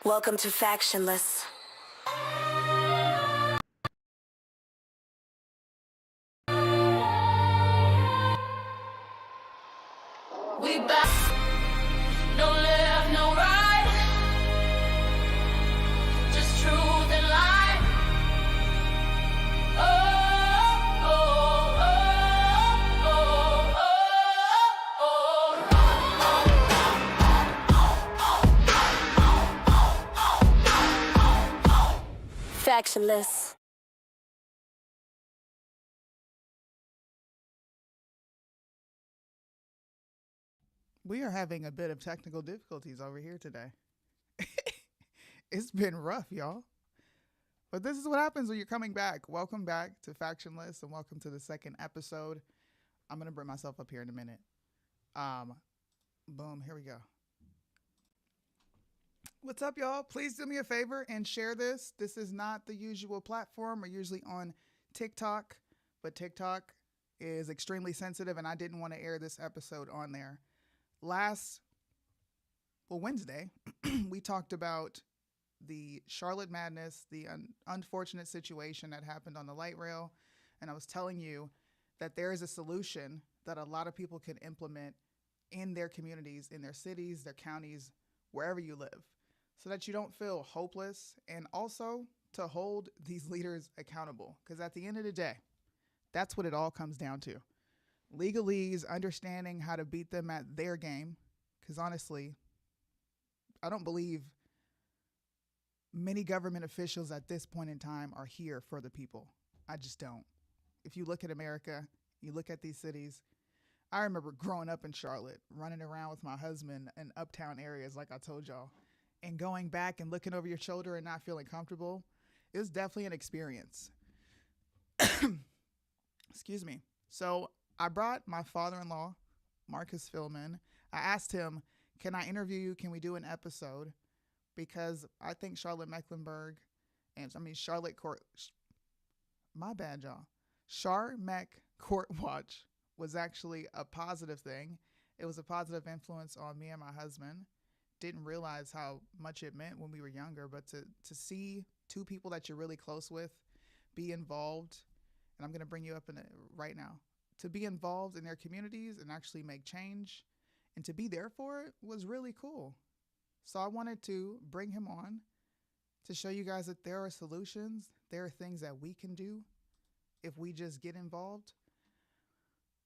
Welcome to Factionless. We back, no left, no right, just truth and light. Oh, oh, oh, oh, oh, oh. Factionless. We are having a bit of technical difficulties over here today. It's been rough, y'all. But this is what happens when you're coming back. Welcome back to Factionless and welcome to the second episode. I'm going to bring myself up here in a minute. Um, Boom, here we go. What's up, y'all? Please do me a favor and share this. This is not the usual platform. We're usually on TikTok, but TikTok is extremely sensitive and I didn't want to air this episode on there. Wednesday, we talked about the Charlotte Madness, the unfortunate situation that happened on the light rail. And I was telling you that there is a solution that a lot of people can implement in their communities, in their cities, their counties, wherever you live, so that you don't feel hopeless, and also to hold these leaders accountable. Because at the end of the day, that's what it all comes down to. Legalese, understanding how to beat them at their game. Because honestly, I don't believe many government officials at this point in time are here for the people. I just don't. If you look at America, you look at these cities. I remember growing up in Charlotte, running around with my husband in uptown areas, like I told y'all, and going back and looking over your shoulder and not feeling comfortable. It was definitely an experience. Excuse me. So I brought my father-in-law, Marcus Philman. I asked him, can I interview you? Can we do an episode? Because I think Charlotte Mecklenburg, Charlotte Court, my bad, y'all. CharMeck Court Watch was actually a positive thing. It was a positive influence on me and my husband. Didn't realize how much it meant when we were younger, but to see two people that you're really close with be involved, and I'm going to bring you up in it right now, to be involved in their communities and actually make change and to be there for it was really cool. So I wanted to bring him on to show you guys that there are solutions. There are things that we can do if we just get involved.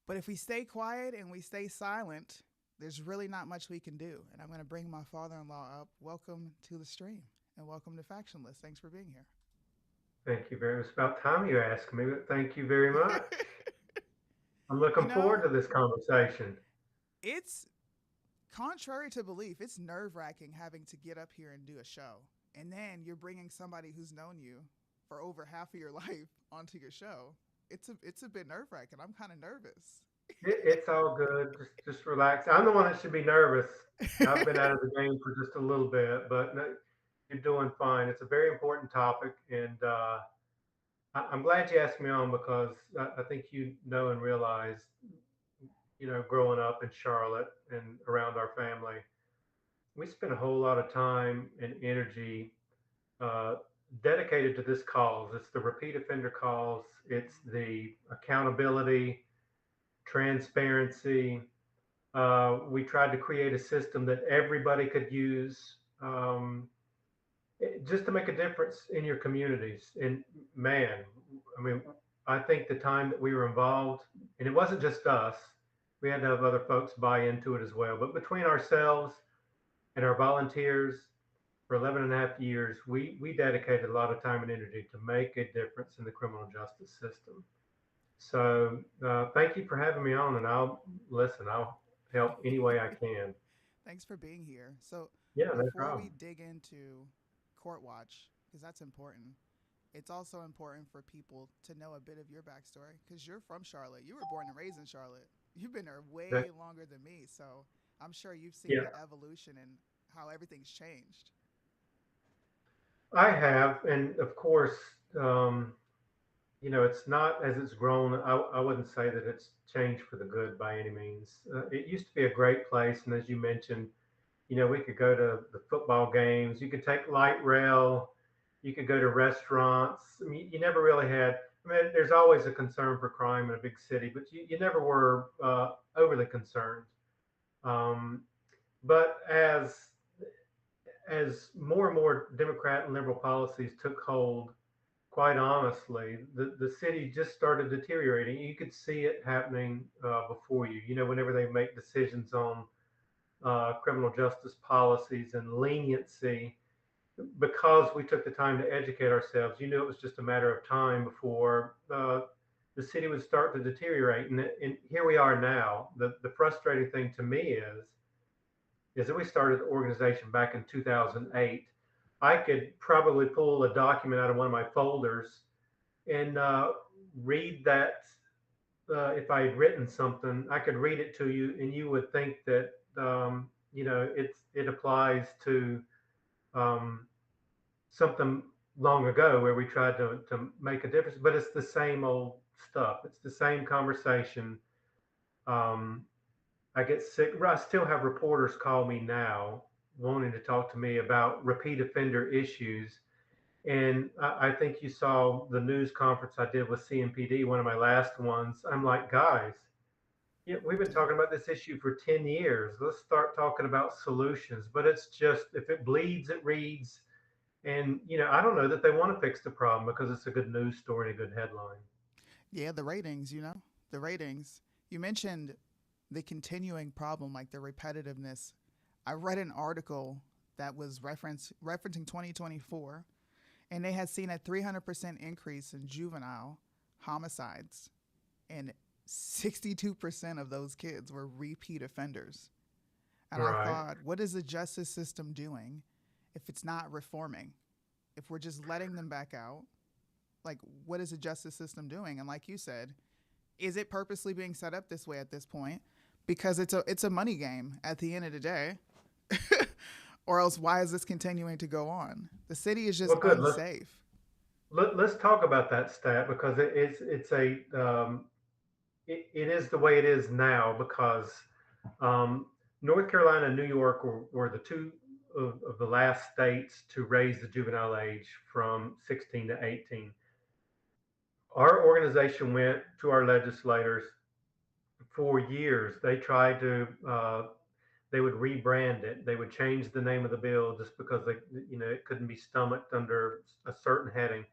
But if we stay quiet and we stay silent, there's really not much we can do. And I'm going to bring my father-in-law up. Welcome to the stream and welcome to Factionless. Thanks for being here. Thank you very much. It's about time you asked me, but thank you very much. I'm You looking forward know, to this conversation. it's contrary to belief, it's nerve-wracking having to get up here and do a show. And then you're bringing somebody who's known you for over half of your life onto your show. It's a bit nerve-wracking. I'm kind of nervous. It's all good. Just relax. I'm the one that should be nervous. I've been out of the game for just a little bit, but no, you're doing fine. It's a very important topic, and I'm glad you asked me on because I think you know and realize, growing up in Charlotte and around our family, we spent a whole lot of time and energy uh, dedicated to this cause. It's the repeat offender cause. It's the accountability, transparency. We tried to create a system that everybody could use, just to make a difference in your communities. And man, I mean, I think the time that we were involved, and it wasn't just us, we had to have other folks buy into it as well. But between ourselves and our volunteers, for 11 and a half years, we dedicated a lot of time and energy to make a difference in the criminal justice system. So thank you for having me on, and I'll listen. I'll help any way I can. Thanks for being here. So, Yeah, no before we problem. dig into Court Watch, because that's important, it's also important for people to know a bit of your backstory because you're from Charlotte. You were born and raised in Charlotte. You've been there That, way longer than me. So, I'm sure you've seen yeah, the evolution and how everything's changed. I have, and of course, um, it's not as it's grown. I wouldn't say that it's changed for the good by any means. It used to be a great place, and as you mentioned, We could go to the football games. You could take light rail. You could go to restaurants. I mean, you never really had. I mean, there's always a concern for crime in a big city, but you never were overly concerned. Um, but as more and more Democrat and liberal policies took hold, quite honestly, the city just started deteriorating. You could see it happening before you. Whenever they make decisions on criminal justice policies and leniency, because we took the time to educate ourselves, you knew it was just a matter of time before the city would start to deteriorate. And here we are now. The frustrating thing to me is that we started the organization back in 2008. I could probably pull a document out of one of my folders and read that. If I had written something, I could read it to you, and you would think that it applies to um, something long ago where we tried to make a difference. But it's the same old stuff. It's the same conversation. Um, I get sick. I still have reporters call me now wanting to talk to me about repeat offender issues. And I think you saw the news conference I did with CMPD, one of my last ones. I'm like, guys, yeah, we've been Yeah. talking about this issue for 10 years. Let's start talking about solutions. But it's just, if it bleeds, it reads. And, I don't know that they want to fix the problem because it's a good news story and a good headline. Yeah, the ratings, the ratings. You mentioned the continuing problem, like the repetitiveness. I read an article that was referencing 2024, and they had seen a 300% increase in juvenile homicides, and 62% of those kids were repeat offenders. And I Right. thought, what is the justice system doing if it's not reforming? If we're just letting them back out, like what is the justice system doing? And like you said, is it purposely being set up this way at this point? Because it's a money game at the end of the day. Or else why is this continuing to go on? The city is just Well, good. Let's unsafe. let's talk about that stat because it is the way it is now because um, North Carolina and New York were the two of the last states to raise the juvenile age from 16 to 18. Our organization went to our legislators for years. They tried to they would rebrand it. They would change the name of the bill just because it couldn't be stomached under a certain heading.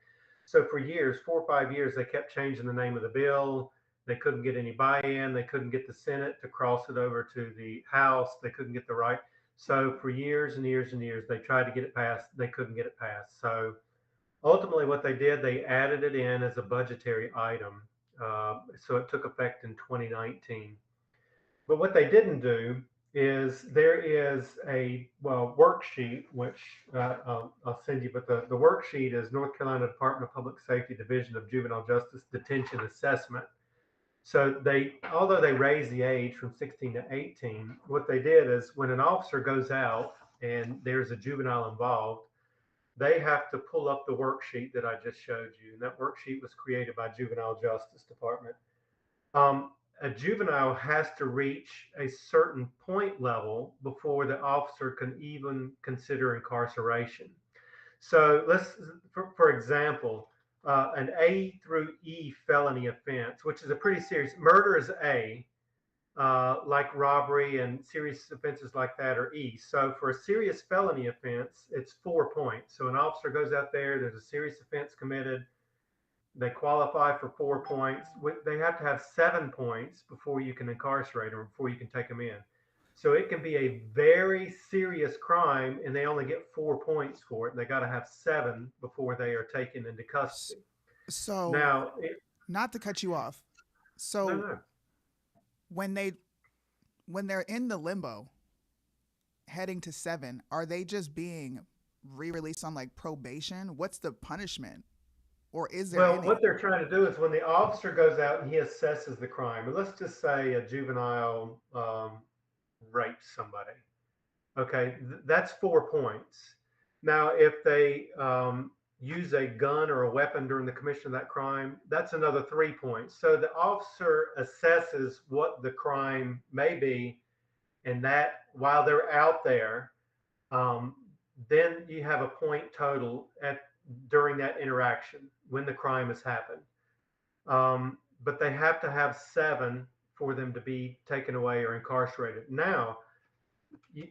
So for years, 4 or 5 years, they kept changing the name of the bill. They couldn't get any buy-in. They couldn't get the Senate to cross it over to the House. They couldn't get the right. So for years and years and years, they tried to get it passed. They couldn't get it passed. So ultimately, what they did, they added it in as a budgetary item. So it took effect in 2019. But what they didn't do is there is a worksheet which I'll send you. But the worksheet is North Carolina Department of Public Safety Division of Juvenile Justice Detention Assessment. So although they raised the age from 16 to 18, what they did is when an officer goes out and there's a juvenile involved, they have to pull up the worksheet that I just showed you. And that worksheet was created by Juvenile Justice Department. A juvenile has to reach a certain point level before the officer can even consider incarceration. So for example, an A through E felony offense, which is a pretty serious murder, is A, like robbery and serious offenses like that are E. So for a serious felony offense, it's 4 points. So an officer goes out there, there's a serious offense committed, they qualify for 4 points. They have to have 7 points before you can incarcerate them, before you can take them in. So it can be a very serious crime, and they only get 4 points for it. They got to have seven before they are taken into custody. So, Now, not to cut you off. no, So no. when they when they're in the limbo heading to 7, are they just being re-released on like probation? What's the punishment? Or is there Well, any? what they're trying to do is when the officer goes out and he assesses the crime, and let's just say a juvenile rapes somebody. Okay, that's 4 points. Now, if they use a gun or a weapon during the commission of that crime, that's another 3 points. So the officer assesses what the crime may be, and that while they're out there, um, then you have a point total at during that interaction when the crime has happened. But they have to have seven for them to be taken away or incarcerated. Now, you,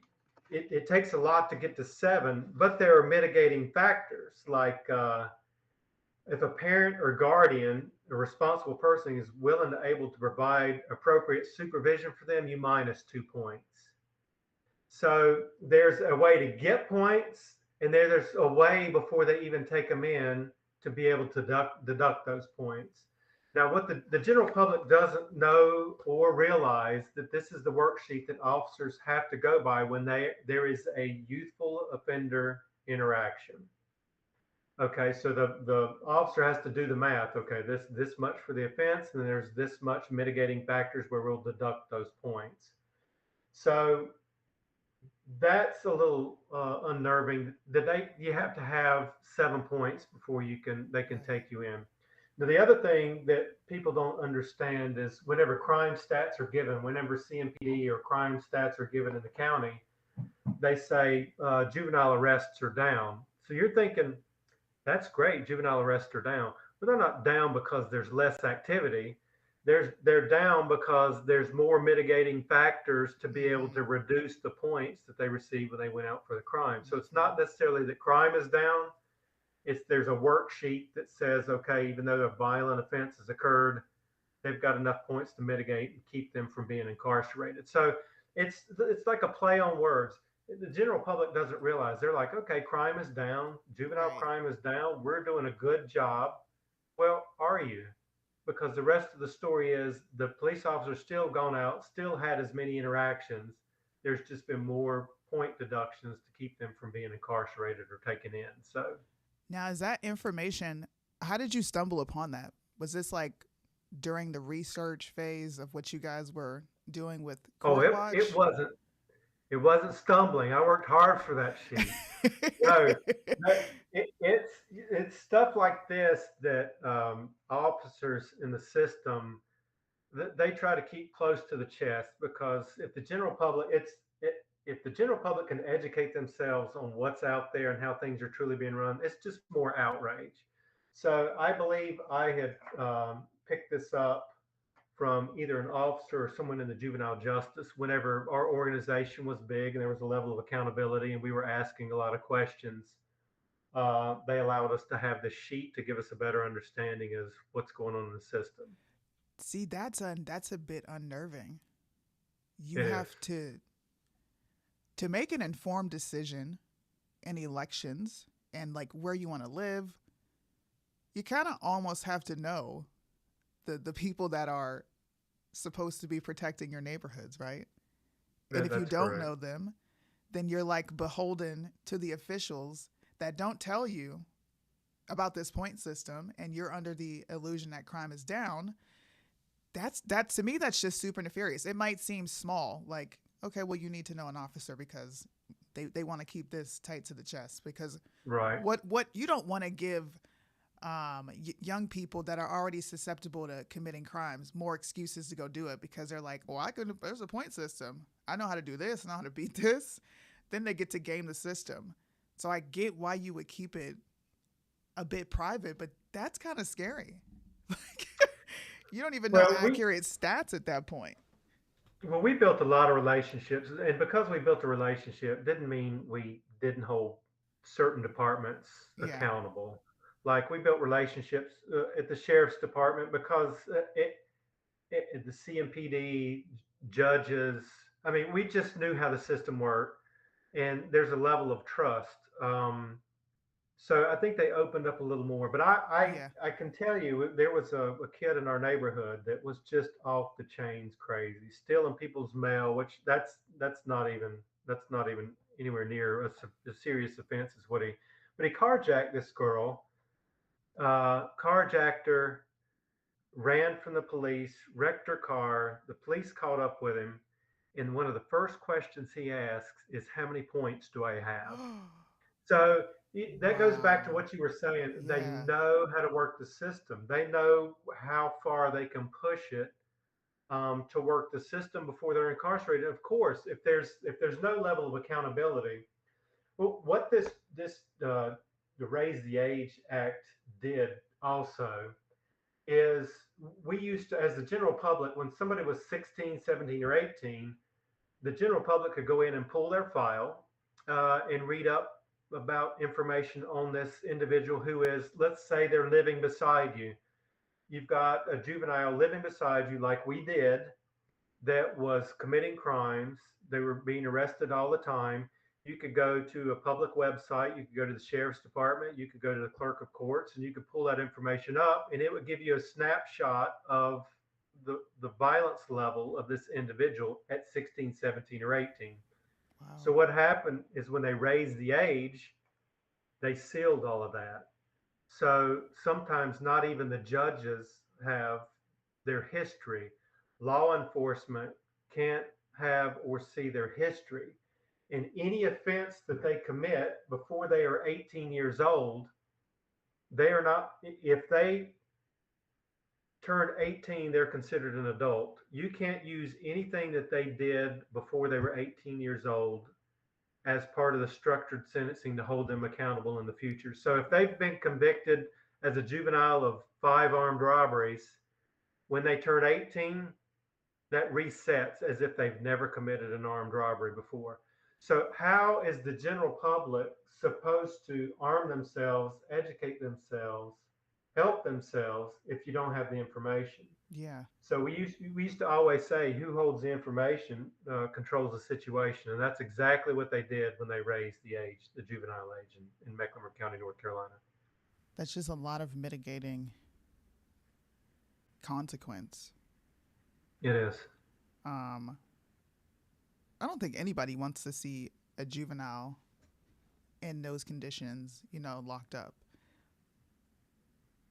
it takes a lot to get to seven, but there are mitigating factors like if a parent or guardian, a responsible person, is willing to able to provide appropriate supervision for them, you minus 2 points. So there's a way to get points, and there's a way before they even take them in to be able to deduct those points. Now, what the general public doesn't know or realize that this is the worksheet that officers have to go by when there is a youthful offender interaction. Okay, so the officer has to do the math. Okay, this much for the offense, and there's this much mitigating factors where we'll deduct those points. So that's a little unnerving. You have to have 7 points before they can Right. take you in. Now the other thing that people don't understand is whenever crime stats are given, whenever CMPD or crime stats are given in the county, they say juvenile arrests are down. So you're thinking that's great, juvenile arrests are down, but they're not down because there's less activity. They're down because there's more mitigating factors to be able Mm-hmm. to reduce the points that they received when they went out for the crime. So it's Mm-hmm. not necessarily that crime is down. It's there's a worksheet that says, okay, even though a violent offense has occurred, they've got enough points to mitigate and keep them from being incarcerated. So it's like a play on words. The general public doesn't realize they're like, okay, crime is down, juvenile Right. crime is down, we're doing a good job. Well, are you? Because the rest of the story is the police officer's still gone out, still had as many interactions. There's just been more point deductions to keep them from being incarcerated or taken in. So, Now, is that information? How did you stumble upon that? Was this like during the research phase of what you guys were doing with oh, Court it Watch? wasn't stumbling. I worked hard for that sheet. No, it's stuff like this that officers in the system they try to keep close to the chest because if the general public if the general public can educate themselves on what's out there and how things are truly being run, it's just more outrage. So I believe I had picked this up from either an officer or someone in the juvenile justice whenever our organization was big and there was a level of accountability and we were asking a lot of questions. They allowed us to have this sheet to give us a better understanding of what's going on in the system. See, that's a bit unnerving. You It is. have to make an informed decision in elections and like where you want to live. You kind of almost have to know the people that are supposed to be protecting your neighborhoods, right? And if you That's don't correct. know them, then you're like beholden to the officials that don't tell you about this point system and you're under the illusion that crime is down. That to me that's just super nefarious. It might seem small, like, okay, well you need to know an officer because they want to keep this tight to the chest because Right. what you don't want to give young people that are already susceptible to committing crimes more excuses to go do it because they're like, well, I could. There's a point system. I know how to do this. I know how to beat this. Then they get to game the system. So I get why you would keep it a bit private, but that's kind of scary. Like, you don't even know Well, accurate stats at that point. we built a lot of relationships, and because we built a relationship, didn't mean we didn't hold certain departments Yeah. accountable. Like we built relationships at the sheriff's department because the CMPD judges. I mean, we just knew how the system worked, and there's a level of trust. So I think they opened up a little more. But Yeah. I can tell you, there was a kid in our neighborhood that was just off the chains crazy, stealing people's mail, which that's not even anywhere near a serious offense is what he. But he carjacked this girl, carjacked her, ran from the police, wrecked her car. The police caught up with him, and one of the first questions he asks is, "How many points do I have?" So that goes back to Wow. what you were saying. They Yeah. know how to work the system. They know how far they can push it to work the system before they're incarcerated. Of course, if there's no level of accountability, well, what this the Raise the Age Act did also is we used to, as the general public, when somebody was 16, 17, or 18, the general public could go in and pull their file and read up about information on this individual who is, let's say, they're living beside you. You've got a juvenile living beside you, like we did, that was committing crimes. They were being arrested all the time. You could go to a public website, you could go to the sheriff's department, you could go to the clerk of courts, and you could pull that information up, and it would give you a snapshot of the violence level of this individual at 16, 17, or 18. So Wow. what happened is when they raised the age, they sealed all of that. So sometimes not even the judges have their history. Law enforcement can't have or see their history. And any offense that they commit before they are 18 years old, they are not, if they turn 18, they're considered an adult. You can't use anything that they did before they were 18 years old as part of the structured sentencing to hold them accountable in the future. So if they've been convicted as a juvenile of 5 armed robberies, when they turn 18, that resets as if they've never committed an armed robbery before. So, how is the general public supposed to arm themselves, educate themselves, help themselves if you don't have the information? Yeah. So we used to always say, who holds the information controls the situation, and that's exactly what they did when they raised the age, the juvenile age, in Mecklenburg County, North Carolina. That's just a lot of mitigating consequence. It is. Um, I don't think anybody wants to see a juvenile in those conditions, locked up.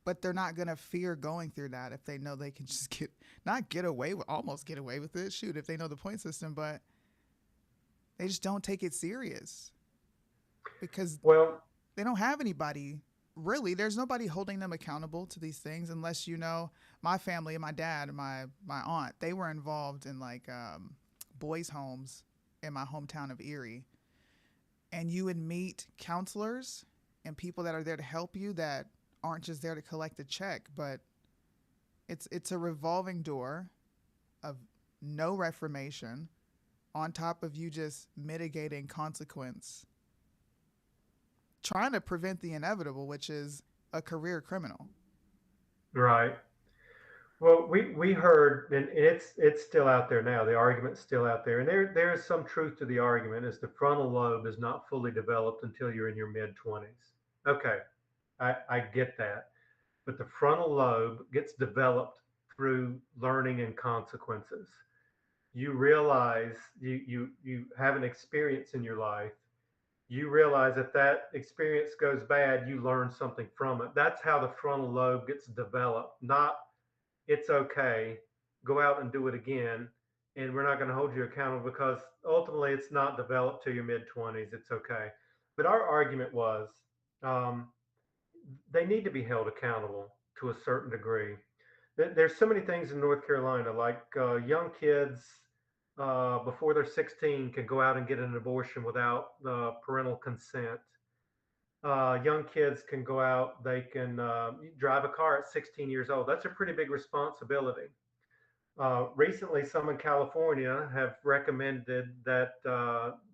But they're not gonna fear going through that if they know they can just not get away with, almost get away with it. Shoot, if they know the point system, but they just don't take it serious because Well, they don't have anybody. Really, there's nobody holding them accountable to these things unless my family and my dad and my aunt. They were involved in like boys' homes in my hometown of Erie, and you would meet counselors and people that are there to help you that aren't just there to collect a check, but it's a revolving door of no reformation on top of you just mitigating consequence, trying to prevent the inevitable, which is a career criminal. right. Well, we heard, and it's still out there now. The argument's still out there, and there is some truth to the argument. Is the frontal lobe is not fully developed until you're in your mid 20s. Okay, I get that, but the frontal lobe gets developed through learning and consequences. You realize you have an experience in your life. You realize if that experience goes bad, you learn something from it. That's how the frontal lobe gets developed. Not it's okay, go out and do it again, and we're not going to hold you accountable because ultimately it's not developed to your mid 20s. It's okay. But our argument was um, they need to be held accountable to a certain degree. There's so many things in North Carolina, like young kids before they're 16 can go out and get an abortion without parental consent. Young kids can go out, they can drive a car at 16 years old. That's a pretty big responsibility. Recently, some in California have recommended that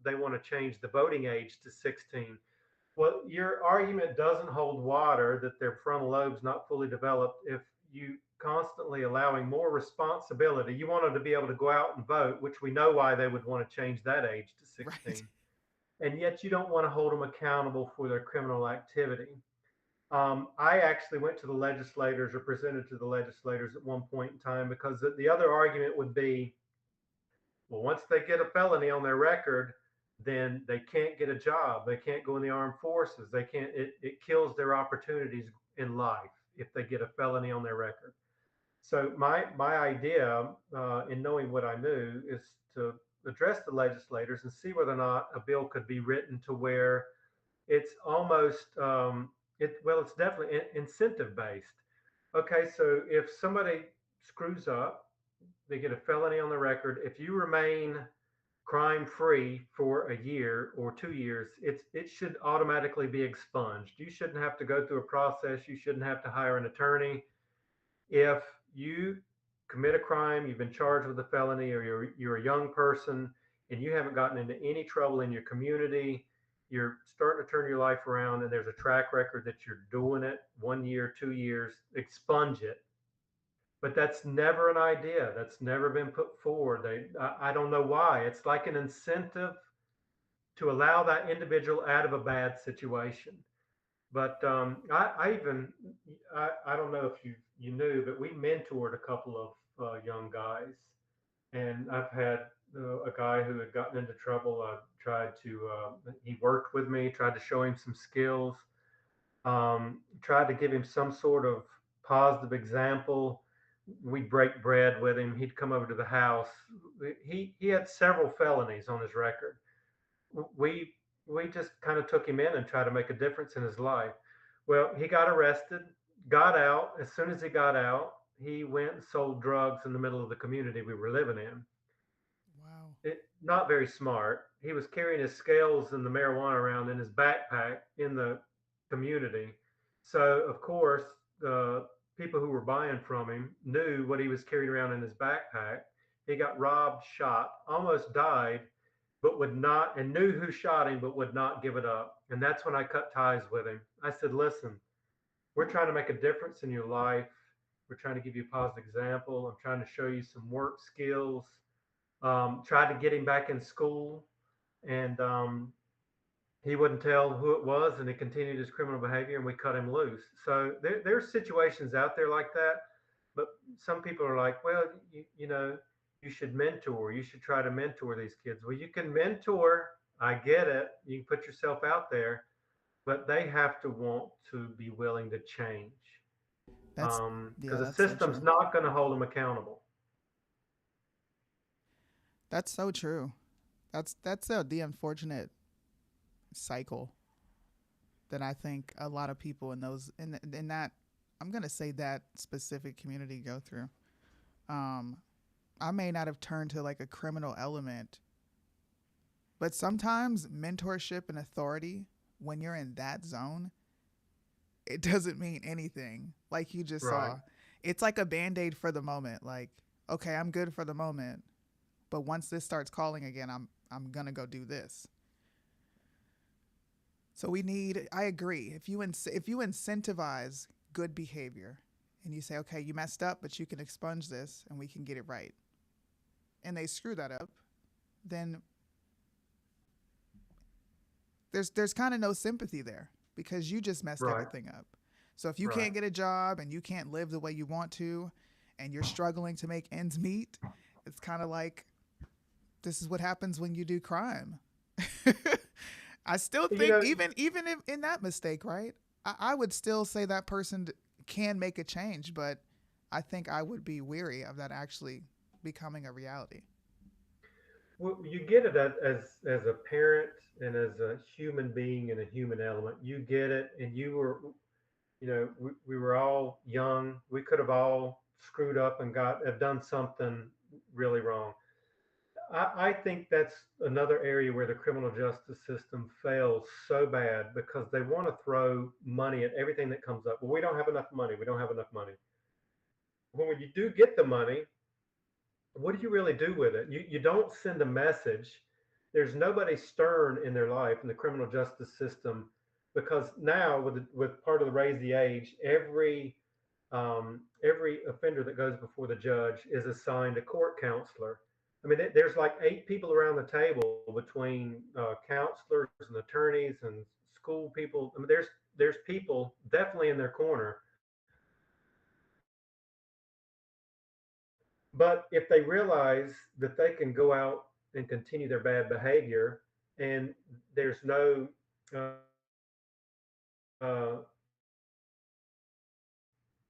they want to change the voting age to 16. Well, your argument doesn't hold water that their frontal lobe's not fully developed if you constantly allowing more responsibility. You want them to be able to go out and vote, which we know why they would want to change that age to Right. 16. And yet you don't want to hold them accountable for their criminal activity. I actually went to the legislators or presented to the legislators at one point in time because the other argument would be, well, once they get a felony on their record, then they can't get a job. They can't go in the armed forces. They can't, it kills their opportunities in life if they get a felony on their record. So my idea, in knowing what I knew, is to address the legislators and see whether or not a bill could be written to where it's almost it's definitely incentive based. Okay, so if somebody screws up, they get a felony on the record. If you remain crime free for a year or 2 years, it should automatically be expunged. You shouldn't have to go through a process. You shouldn't have to hire an attorney. If you commit a crime, you've been charged with a felony, or you're a young person and you haven't gotten into any trouble in your community, you're starting to turn your life around, and there's a track record that you're doing it 1 year, 2 years, expunge it. But that's never an idea. That's never been put forward. I don't know why. It's like an incentive to allow that individual out of a bad situation. But I even I don't know if you knew, but we mentored a couple of young guys, and I've had a guy who had gotten into trouble. I tried to he worked with me, tried to show him some skills, tried to give him some sort of positive example. We'd break bread with him. He'd come over to the house. He had several felonies on his record. We we just kind of took him in and tried to make a difference in his life. Well, he got arrested, got out. As soon as he got out, he went and sold drugs in the middle of the community we were living in. Wow. Not very smart. He was carrying his scales and the marijuana around in his backpack in the community. So, of course, the people who were buying from him knew what he was carrying around in his backpack. He got robbed, shot, almost died, but would not, and knew who shot him, but would not give it up. And that's when I cut ties with him. I said, listen, we're trying to make a difference in your life. We're trying to give you a positive example. I'm trying to show you some work skills. Tried to get him back in school, and he wouldn't tell who it was, and he continued his criminal behavior, and we cut him loose. So there's situations out there like that, but some people are like, well, you know, you should mentor. You should try to mentor these kids. Well, you can mentor. I get it. You can put yourself out there, but they have to want to be willing to change, That's yeah, because the that's so system's true. not going to hold them accountable. That's so true. That's the unfortunate cycle that I think a lot of people in those in that I'm gonna say that specific community go through. Um, I may not have turned to like a criminal element, but sometimes mentorship and authority when you're in that zone, it doesn't mean anything. Like you just Right. saw, it's like a band aid for the moment. Like, okay, I'm good for the moment, but once this starts calling again, I'm gonna go do this. So we need. I agree. If you incentivize good behavior, and you say, okay, you messed up, but you can expunge this, and we can get it right, and they screw that up, then there's kind of no sympathy there because you just messed Right. everything up. So if you Right. can't get a job and you can't live the way you want to, and you're struggling to make ends meet, it's kind of like this is what happens when you do crime. I still You think know, even if in that mistake, right? I would still say that person can make a change, but I think I would be weary of that actually becoming a reality. well, you get it as a parent and as a human being and a human element. You get it, and you were, we were all young. We could have all screwed up and got have done something really wrong. I think that's another area where the criminal justice system fails so bad because they want to throw money at everything that comes up. Well, we don't have enough money. We don't have enough money. When you do get the money, what do you really do with it? You don't send a message. There's nobody stern in their life in the criminal justice system because now with part of the raise the age, every offender that goes before the judge is assigned a court counselor. I mean, there's like 8 people around the table between counselors and attorneys and school people. I mean, there's people definitely in their corner. But if they realize that they can go out and continue their bad behavior, and there's uh,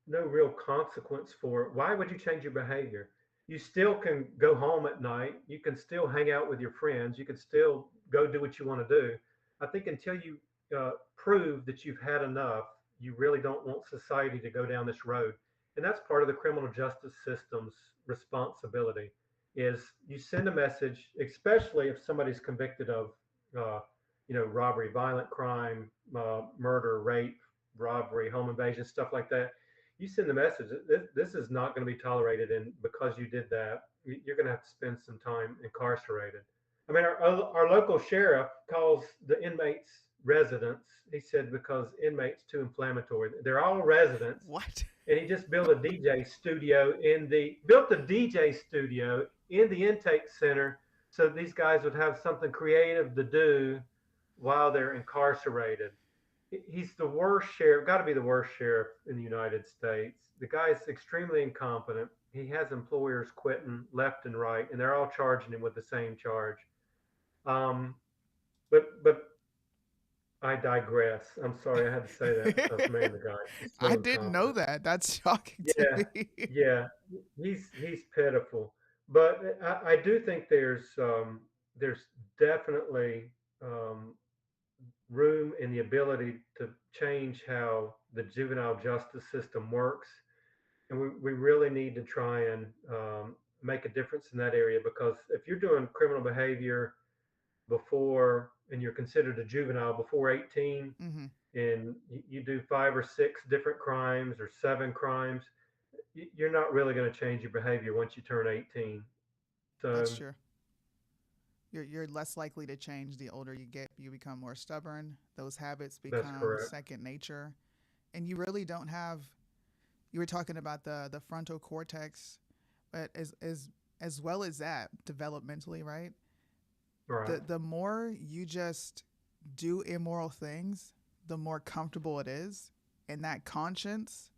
no real consequence for it, why would you change your behavior? You still can go home at night. You can still hang out with your friends. You can still go do what you want to do. I think until you prove that you've had enough, you really don't want society to go down this road. And that's part of the criminal justice system's responsibility is you send a message, especially if somebody's convicted of, uh, robbery, violent crime, murder, rape, robbery, home invasion, stuff like that. You send the message that this is not going to be tolerated, and because you did that, you're going to have to spend some time incarcerated. I mean, our local sheriff calls the inmates residents. He said because inmates too inflammatory. They're all residents, What? and he just built a DJ studio in the intake center so these guys would have something creative to do while they're incarcerated. He's the worst sheriff, got to be the worst sheriff in the United States. The guy is extremely incompetent. He has employers quitting left and right, and they're all charging him with the same charge. Um, but I digress. I'm sorry I had to say that because man, the guy is I so didn't know incompetent. that. That's shocking to Yeah, me. yeah, he's pitiful. But I do think there's definitely um, room in the ability to change how the juvenile justice system works, and we really need to try and make a difference in that area because if you're doing criminal behavior before and you're considered a juvenile before 18 Hmm. and you do 5 or 6 different crimes or 7 crimes, you're not really going to change your behavior once you turn 18. That's So true. You're less likely to change the older you get. You become more stubborn. Those habits that's become correct. second nature, and you really don't have. You were talking about the frontal cortex, but as well as that developmentally, right? Right, The more you just do immoral things, the more comfortable it is, and that conscience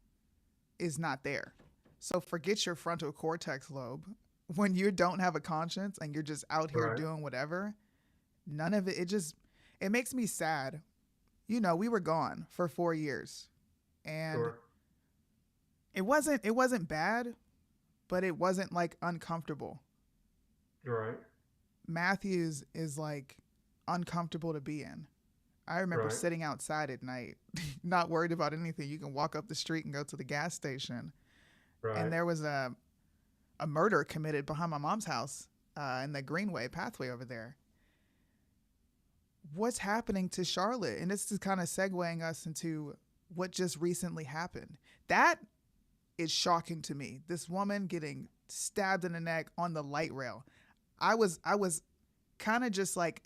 is not there. So forget your frontal cortex lobe. When you don't have a conscience and you're just out here right, doing whatever, none of it, it makes me sad. We were gone for 4 years, and sure, it wasn't bad, but it wasn't like uncomfortable. right, Matthews is like uncomfortable to be in. I remember right, sitting outside at night, not worried about anything. You can walk up the street and go to the gas station, and right. there was a murder committed behind my mom's house in the Greenway pathway over there. What's happening to Charlotte? And this is kind of segueing us into what just recently happened. That is shocking to me. This woman getting stabbed in the neck on the light rail. I was kind of just like,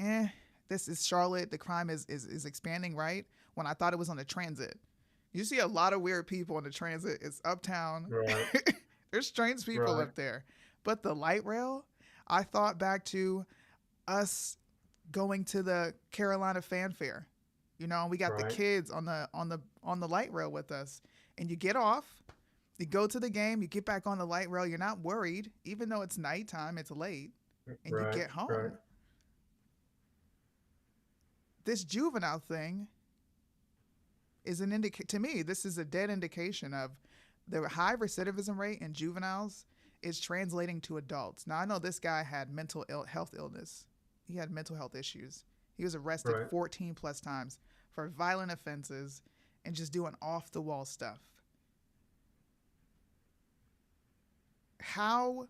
this is Charlotte. The crime is expanding, right? When I thought it was on the transit. You see a lot of weird people on the transit. It's uptown. Right, There's strange people right, up there. But the light rail, I thought back to us going to the Carolina Fan Fair. We got the right, kids on the light rail with us. And you get off, you go to the game, you get back on the light rail, you're not worried, even though it's nighttime, it's late, and you right, get right, home. This juvenile thing is an to me, this is a dead indication of the high recidivism rate in juveniles is translating to adults. Now I know this guy had health illness. He had mental health issues. He was arrested right. 14 plus times for violent offenses and just doing off the wall stuff. How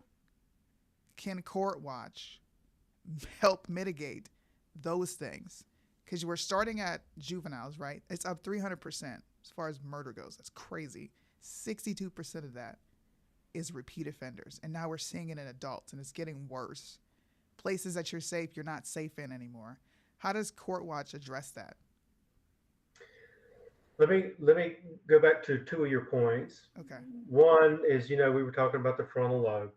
can Court Watch help mitigate those things? Because we're starting at juveniles, right? It's up 300% as far as murder goes. That's crazy. 62% of that is repeat offenders. And now we're seeing it in adults, and it's getting worse. Places that you're safe, you're not safe in anymore. How does Court Watch address that? Let me go back to 2 of your points. Okay. One is, we were talking about the frontal lobe.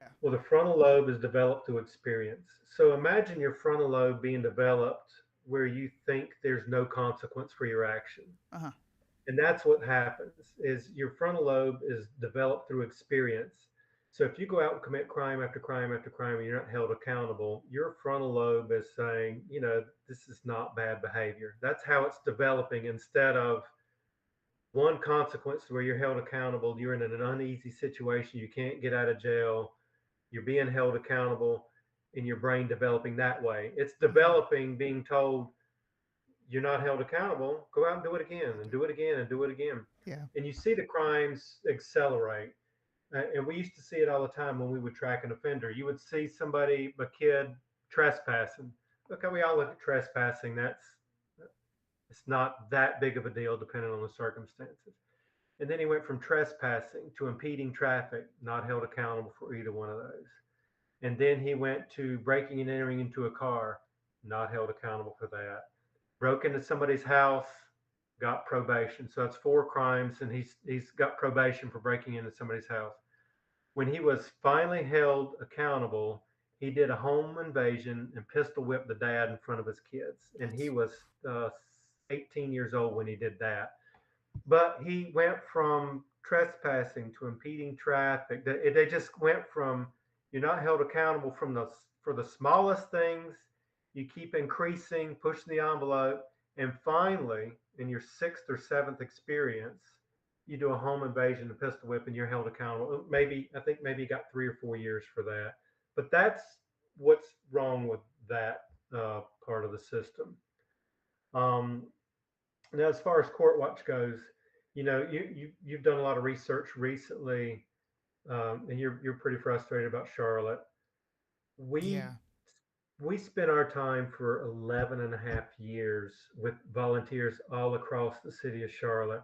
Yeah. Well, the frontal lobe is developed through experience. So imagine your frontal lobe being developed where you think there's no consequence for your action. Uh huh. And that's what happens is your frontal lobe is developed through experience. So if you go out and commit crime after crime after crime and you're not held accountable, your frontal lobe is saying, this is not bad behavior. That's how it's developing instead of one consequence where you're held accountable, you're in an uneasy situation, you can't get out of jail, you're being held accountable, and your brain developing that way. It's Mm-hmm. developing being told you're not held accountable, go out and do it again and do it again and do it again. Yeah. And you see the crimes accelerate. And we used to see it all the time when we would track an offender. You would see somebody, a kid, trespassing. Okay, we all look at trespassing. It's not that big of a deal depending on the circumstances. And then he went from trespassing to impeding traffic, not held accountable for either one of those. And then he went to breaking and entering into a car, not held accountable for that. Broke into somebody's house, got probation. So that's four crimes, and he's got probation for breaking into somebody's house. When he was finally held accountable, he did a home invasion and pistol whipped the dad in front of his kids. And he That's was 18 years old when he did that. But he went from trespassing to impeding traffic. They just went from you're not held accountable from the for the smallest things. You keep increasing, pushing the envelope, and finally, in your sixth or seventh experience, you do a home invasion, a pistol whip, and you're held accountable. Maybe I think maybe you got 3 or 4 years for that. But that's what's wrong with that part of the system. Um, Now, as far as court watch goes, you've done a lot of research recently, and you're pretty frustrated about Charlotte. We yeah. we spent our time for 11 and a half years with volunteers all across the city of Charlotte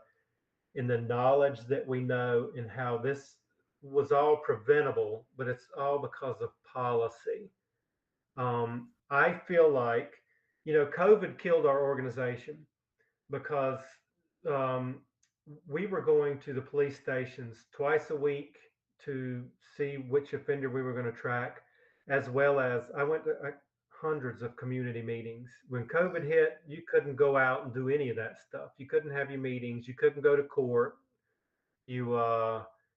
in the knowledge that we know and how this was all preventable, but it's all because of policy. I feel like, COVID killed our organization because um, we were going to the police stations twice a week to see which offender we were going to track, as well as I went to hundreds of community meetings. When COVID hit, you couldn't go out and do any of that stuff. You couldn't have your meetings. You couldn't go to court. You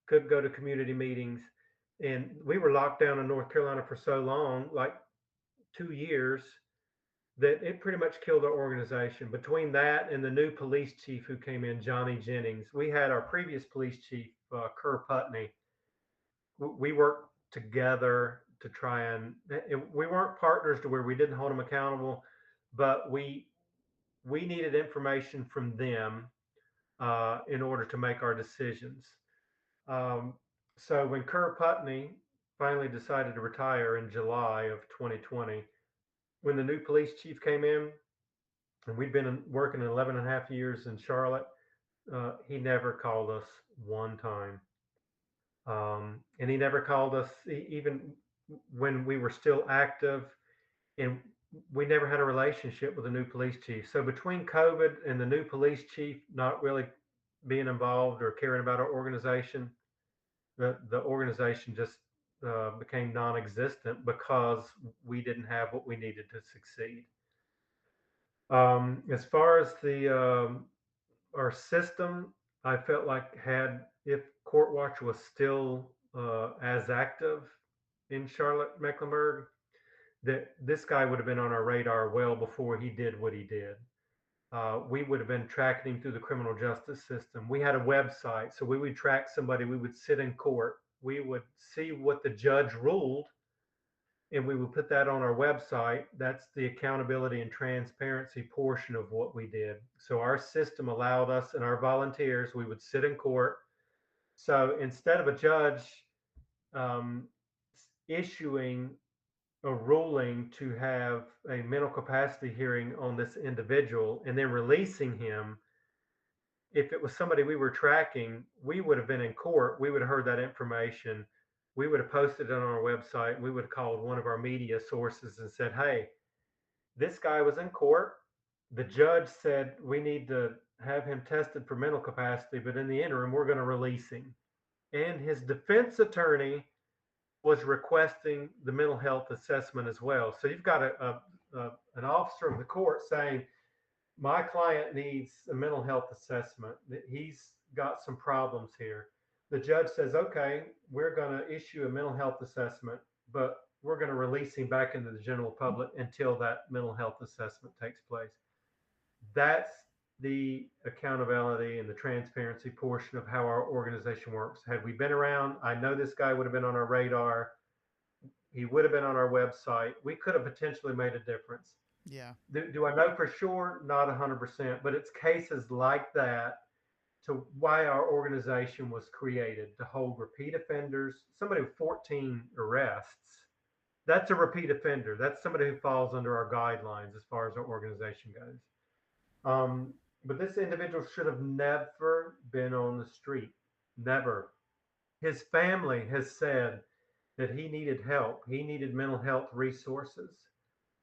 couldn't go to community meetings. And we were locked down in North Carolina for so long, like 2 years, that it pretty much killed our organization. Between that and the new police chief who came in, Johnny Jennings, we had our previous police chief, Kerr Putney. We worked together to try and we weren't partners to where we didn't hold them accountable, but we needed information from them in order to make our decisions. Um, so when Kerr Putney finally decided to retire in July of 2020, when the new police chief came in, and we'd been working 11 and a half years in Charlotte. He never called us one time. And he never called us even when we were still active. And we never had a relationship with the new police chief. So between COVID and the new police chief not really being involved or caring about our organization, the organization just became non existent because we didn't have what we needed to succeed. As far as the our system, I felt like had if Court Watch was still as active in Charlotte Mecklenburg, that this guy would have been on our radar well before he did what he did. We would have been tracking him through the criminal justice system. We had a website, so we would track somebody. We would sit in court. We would see what the judge ruled, and we would put that on our website. That's the accountability and transparency portion of what we did. So our system allowed us and our volunteers, we would sit in court. So instead of a judge um, issuing a ruling to have a mental capacity hearing on this individual and then releasing him, if it was somebody we were tracking, we would have been in court. We would have heard that information. We would have posted it on our website. We would have called one of our media sources and said, hey, this guy was in court. The judge said we need to have him tested for mental capacity, but in the interim, we're going to release him. And his defense attorney was requesting the mental health assessment as well. So you've got an officer of the court saying, my client needs a mental health assessment, that he's got some problems here. The judge says, okay, we're going to issue a mental health assessment, but we're going to release him back into the general public until that mental health assessment takes place. That's the accountability and the transparency portion of how our organization works. Had we been around, I know this guy would have been on our radar. He would have been on our website. We could have potentially made a difference. Yeah. Do I know for sure? Not 100%, but it's cases like that to why our organization was created to hold repeat offenders. Somebody with 14 arrests, that's a repeat offender. That's somebody who falls under our guidelines as far as our organization goes. Um, but this individual should have never been on the street. Never. His family has said that he needed help. He needed mental health resources.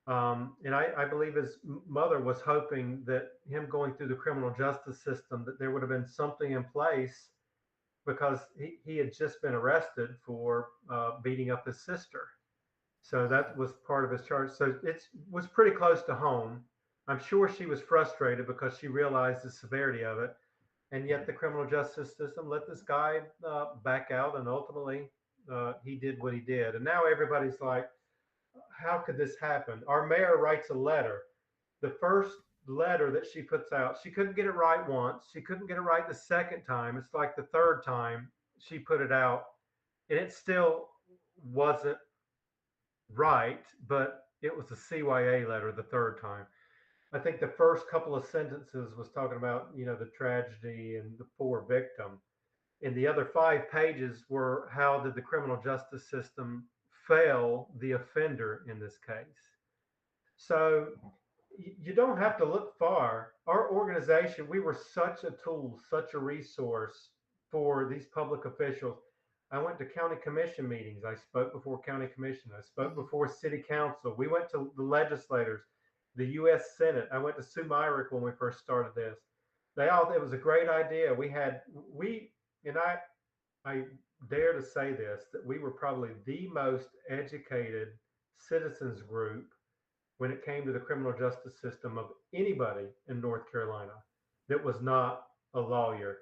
And I believe his mother was hoping that him going through the criminal justice system, that there would have been something in place because he had just been arrested for beating up his sister. So Wow. that was part of his charge. So it was pretty close to home. I'm sure she was frustrated because she realized the severity of it. And yet the criminal justice system let this guy back out, and ultimately he did what he did. And now everybody's like, how could this happen? Our mayor writes a letter. The first letter that she puts out, she couldn't get it right once. She couldn't get it right the second time. It's like the third time she put it out, and it still wasn't right, but it was a CYA letter the third time. I think the first couple of sentences was talking about, the tragedy and the poor victim. And the other 5 pages were how did the criminal justice system fail the offender in this case. So you don't have to look far. Our organization, we were such a tool, such a resource for these public officials. I went to county commission meetings. I spoke before county commission. I spoke Hmm. before city council. We went to the legislators, the U.S. Senate. I went to Sue Myrick when we first started this. It was a great idea. And I dare to say this, that we were probably the most educated citizens group when it came to the criminal justice system of anybody in North Carolina that was not a lawyer.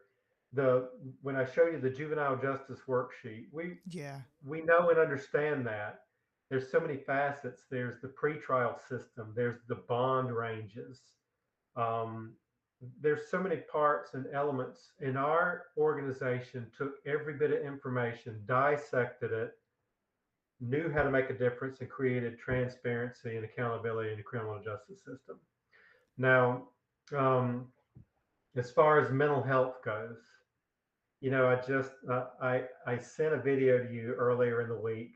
The When I show you the juvenile justice worksheet, Yeah. we know and understand that there's so many facets. There's the pretrial system. There's the bond ranges. Um, there's so many parts and elements. And our organization took every bit of information, dissected it, knew how to make a difference, and created transparency and accountability in the criminal justice system. Now, um, as far as mental health goes, I sent a video to you earlier in the week,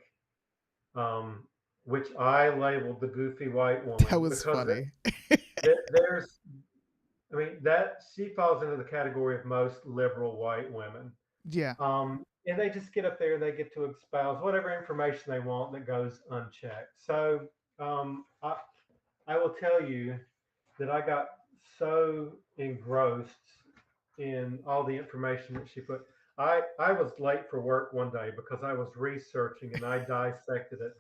um, which I labeled the goofy white That woman was because funny. there's, I mean, that she falls into the category of most liberal white women. Yeah. And they just get up there and they get to espouse whatever information they want that goes unchecked. So um, I, I will tell you that I got so engrossed in all the information that she put. I was late for work one day because I was researching and I dissected it.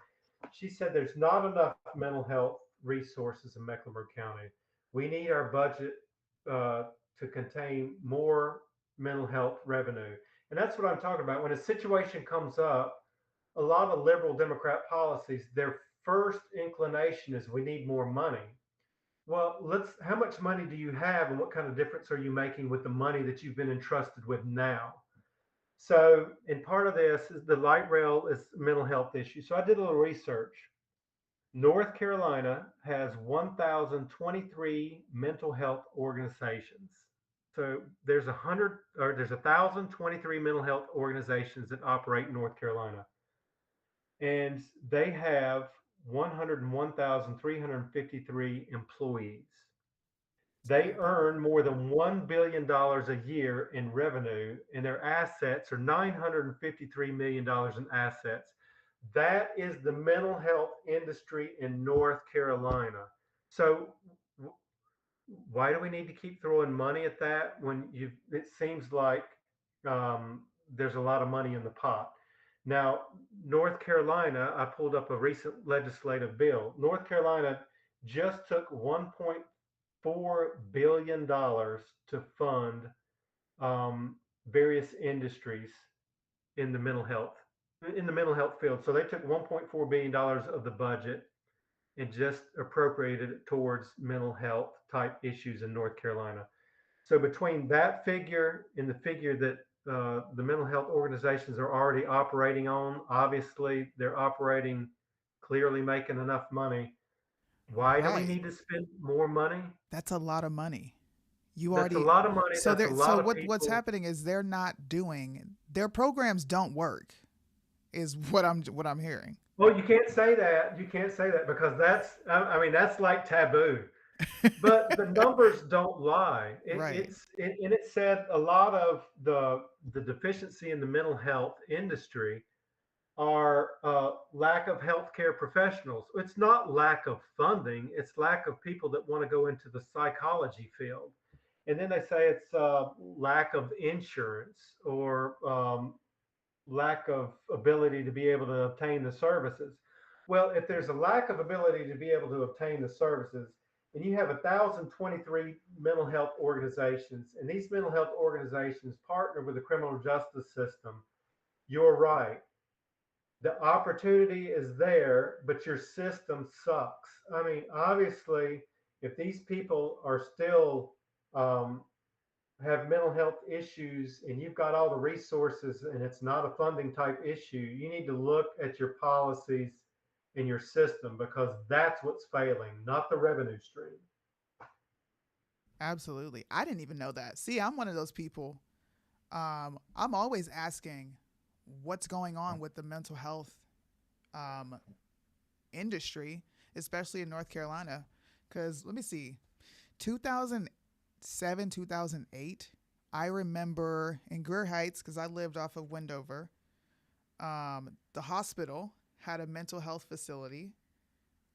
She said there's not enough mental health resources in Mecklenburg County. We need our budget uh, to contain more mental health revenue. And that's what I'm talking about. When a situation comes up, a lot of liberal Democrat policies, their first inclination is we need more money. Well, how much money do you have and what kind of difference are you making with the money that you've been entrusted with now? So, and part of this is the light rail is mental health issue. So I did a little research. North Carolina has 1,023 mental health organizations. So there's 1,023 mental health organizations that operate in North Carolina, and they have 101,353 employees. It's a They lot of people. earn more than $1 billion a year in revenue, and their assets are $953 million in assets. That is the mental health industry in North Carolina. So, why do we need to keep throwing money at that when it seems like there's a lot of money in the pot? Now, North Carolina, I pulled up a recent legislative bill. North Carolina just took $1.4 billion to fund various industries in the mental health field. So they took $1.4 billion of the budget and just appropriated it towards mental health type issues in North Carolina. So between that figure and the figure that the mental health organizations are already operating on, obviously they're operating clearly making enough money. Why do we Right. need to spend more money? That's a lot of money. You That's a already lot of money. so That's a there so lot of what's people. happening is they're not doing their programs don't work is what I'm hearing. Well, you can't say that. You can't say that because I mean, that's like taboo. But the numbers don't lie. Right. And it said a lot of the deficiency in the mental health industry are lack of healthcare professionals. It's not lack of funding, it's lack of people that want to go into the psychology field. And then they say it's lack of insurance or lack of ability to be able to obtain the services. Well, if there's a lack of ability to be able to obtain the services, and you have 1,023 mental health organizations, and these mental health organizations partner with the criminal justice system, you're right, the opportunity is there, but your system sucks. I mean, obviously, if these people are still um, have mental health issues and you've got all the resources and it's not a funding type issue, you need to look at your policies in your system because that's what's failing, not the revenue stream. Absolutely. I didn't even know that. See, I'm one of those people. I'm always asking what's going on with the mental health um, industry, especially in North Carolina. Because let me see, 2007, 2008, I remember in Greer Heights, because I lived off of Wendover, the hospital had a mental health facility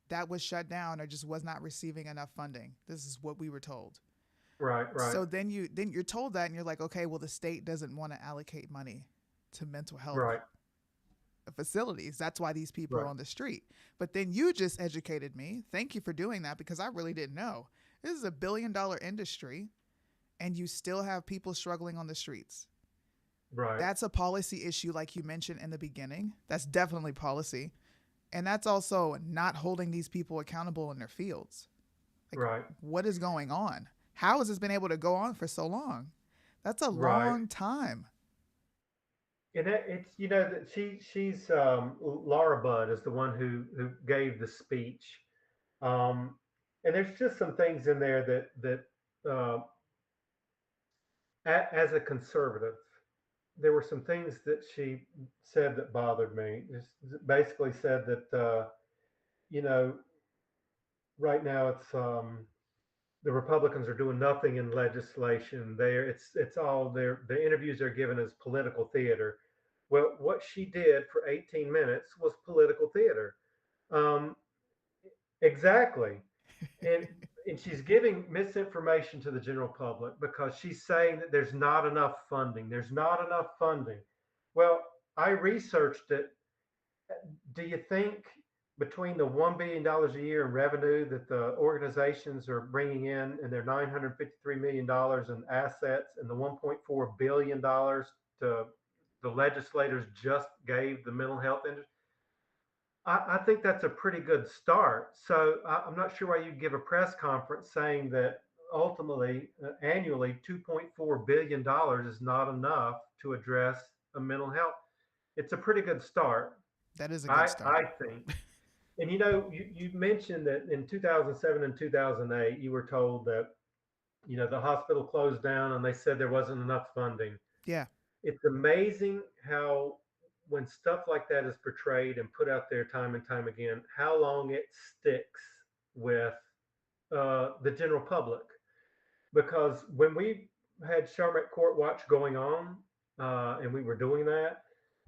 that was shut down or just was not receiving enough funding. This is what we were told. Right, right, So then you're told that and you're like, okay, well the state doesn't want to allocate money to mental health right, facilities. That's why these people are right, on the street. But then you just educated me. Thank you for doing that because I really didn't know. This is $1 billion industry and you still have people struggling on the streets. right, That's a policy issue like you mentioned in the beginning. That's definitely policy. And that's also not holding these people accountable in their fields. Like, right, what is going on? How has this been able to go on for so long? That's a right. long time. And it's that she's Laura Budd is the one who gave the speech. Um, and there's just some things in there as a conservative, there were some things that she said that bothered me. Just basically said that you know right now it's the Republicans are doing nothing in legislation. It's all the interviews they're given as political theater. Well, what she did for 18 minutes was political theater. Um, exactly. and and she's giving misinformation to the general public because she's saying that there's not enough funding. There's not enough funding. Well, I researched it. Do you think between the $1 billion a year in revenue that the organizations are bringing in and their $953 million in assets and the $1.4 billion to the legislators just gave the mental health industry, I think that's a pretty good start. So I'm not sure why you'd give a press conference saying that ultimately, annually, $2.4 billion is not enough to address a mental health. It's a pretty good start, That is a good I start. think. And you mentioned that in 2007 and 2008, you were told that the hospital closed down and they said there wasn't enough funding. Yeah, It's amazing how when stuff like that is portrayed and put out there time and time again, how long it sticks with the general public. Because when we had CharMeck Court Watch going on, and we were doing that,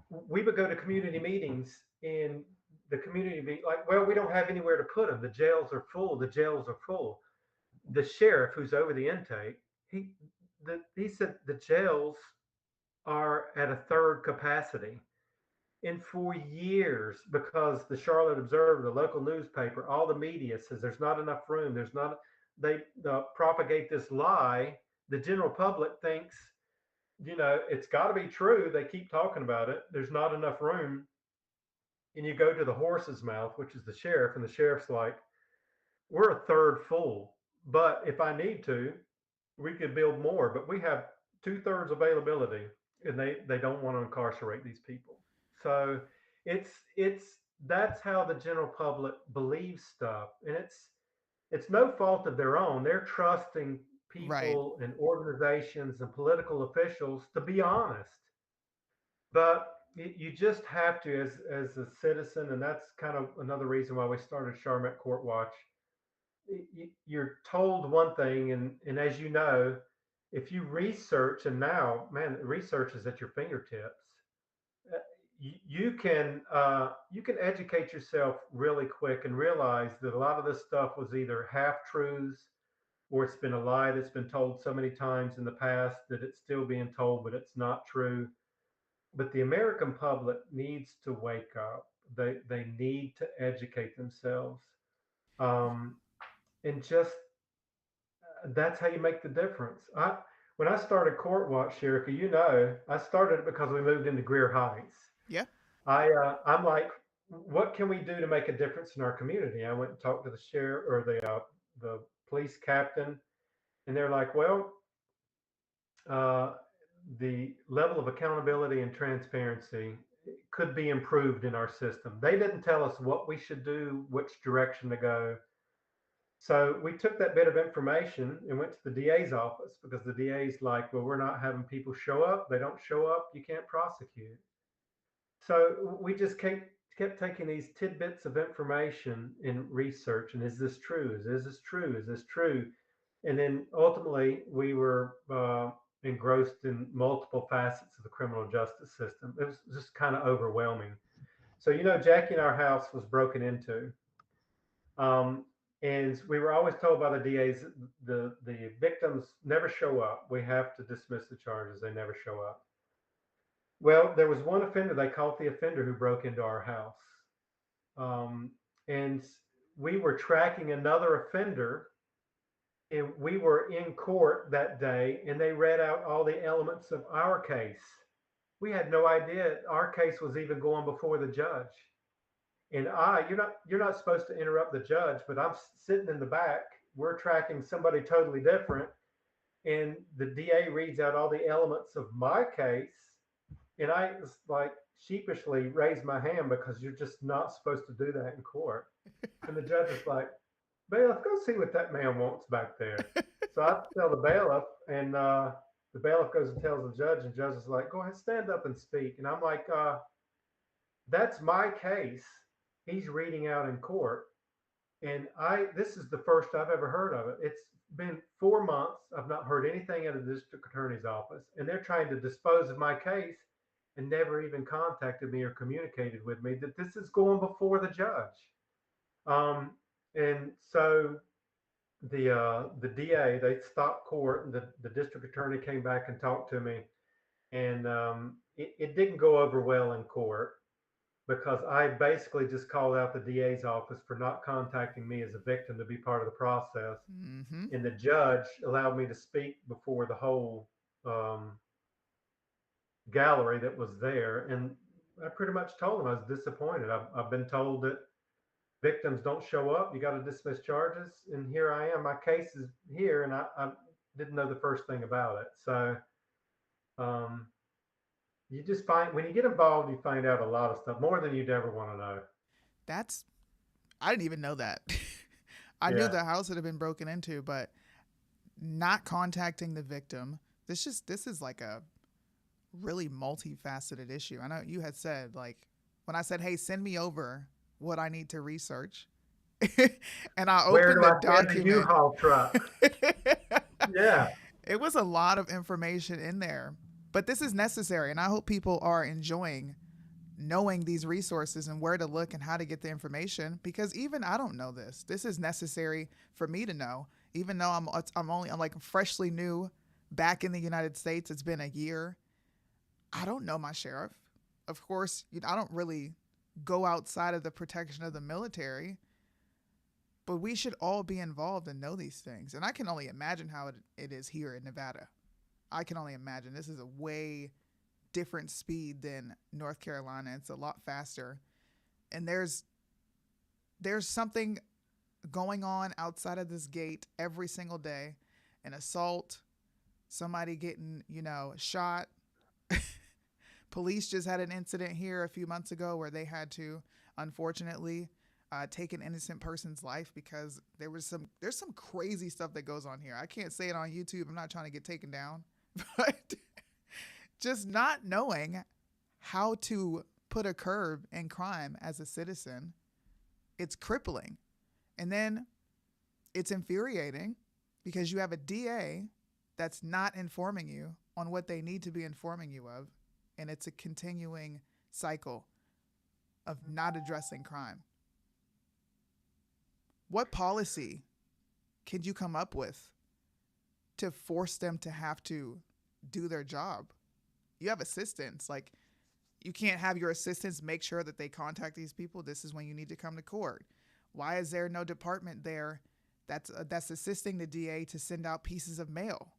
we would go to community meetings and the community would be like, well, we don't have anywhere to put them. The jails are full. The jails are full. The sheriff who's over the intake, he said the jails are at a third capacity. And for years, because the Charlotte Observer, the local newspaper, all the media says there's not enough room. There's not. They propagate this lie. The general public thinks, it's got to be true. They keep talking about it. There's not enough room. And you go to the horse's mouth, which is the sheriff, and the sheriff's like, we're a third full. But if I need to, we could build more. But we have two-thirds availability, and they don't want to incarcerate these people. So it's that's how the general public believes stuff, and it's no fault of their own. They're trusting Right. people and organizations and political officials to be honest. But you just have to, as a citizen, and that's kind of another reason why we started CharMeck Court Watch. You're told one thing, and as you know, if you research, and now, man, research is at your fingertips. uh, you can educate yourself really quick and realize that a lot of this stuff was either half truths or it's been a lie that's been told so many times in the past that it's still being told, but it's not true. But the American public needs to wake up. They need to educate themselves, um, and just that's how you make the difference. I When I started Court Watch, Sherika, I started it because we moved into Greer Heights. Yeah. I'm like, what can we do to make a difference in our community? I went and talked to the sheriff or the police captain, and they're like, well, uh, the level of accountability and transparency could be improved in our system. They didn't tell us what we should do, which direction to go. So we took that bit of information and went to the DA's office because the DA's like, well, we're not having people show up. They don't show up, you can't prosecute. So we just kept taking these tidbits of information and research. And is this true? Is this true? Is this true? And then ultimately, we were engrossed in multiple facets of the criminal justice system. It was just kind of overwhelming. So, Jackie and our house was broken into. Um, and we were always told by the DAs the victims never show up. We have to dismiss the charges. They never show up. Well, there was one offender, they caught the offender who broke into our house. Um, and we were tracking another offender, and we were in court that day, and they read out all the elements of our case. We had no idea our case was even going before the judge. And you're not supposed to interrupt the judge, but I'm sitting in the back. We're tracking somebody totally different, and the DA reads out all the elements of my case, and I was like sheepishly raised my hand because you're just not supposed to do that in court. And the judge is like, bailiff, go see what that man wants back there. So I tell the bailiff, and the bailiff goes and tells the judge, and the judge is like, go ahead, stand up and speak. And I'm like, that's my case. He's reading out in court. And this is the first I've ever heard of it. It's been 4 months. I've not heard anything out of the district attorney's office, and they're trying to dispose of my case and never even contacted me or communicated with me that this is going before the judge. Um, and so the DA, they stopped court, and the district attorney came back and talked to me, and it didn't go over well in court because I basically just called out the DA's office for not contacting me as a victim to be part of the process. Mm-hmm. And the judge allowed me to speak before the whole gallery that was there. And I pretty much told him I was disappointed. I've been told that victims don't show up, you got to dismiss charges. And here I am, my case is here, and I didn't know the first thing about it. So um, you just find when you get involved, you find out a lot of stuff, more than you'd ever want to know. That's, I didn't even know that. I knew Yeah. the house had been broken into, but not contacting the victim. This is like a really multifaceted issue. I know you had said, like, when I said, "Hey, send me over what I need to research," and I Where opened do the I stand a document. U-Haul truck? Yeah. It was a lot of information in there, but this is necessary, and I hope people are enjoying knowing these resources and where to look and how to get the information, because even I don't know this. This is necessary for me to know, even though I'm like freshly new back in the United States. It's been a year. I don't know my sheriff. Of course, I don't really go outside of the protection of the military, but we should all be involved and know these things. And I can only imagine how it is here in Nevada. I can only imagine. This is a way different speed than North Carolina. It's a lot faster. And there's something going on outside of this gate every single day. An assault, somebody getting, shot. Police just had an incident here a few months ago where they had to unfortunately, take an innocent person's life because there's some crazy stuff that goes on here. I can't say it on YouTube. I'm not trying to get taken down, but just not knowing how to put a curb in crime as a citizen, it's crippling. And then it's infuriating because you have a DA that's not informing you on what they need to be informing you of, and it's a continuing cycle of not addressing crime. What policy could you come up with to force them to have to do their job? You have assistants. Like, you can't have your assistants make sure that they contact these people. This is when you need to come to court. Why is there no department there that's assisting the DA to send out pieces of mail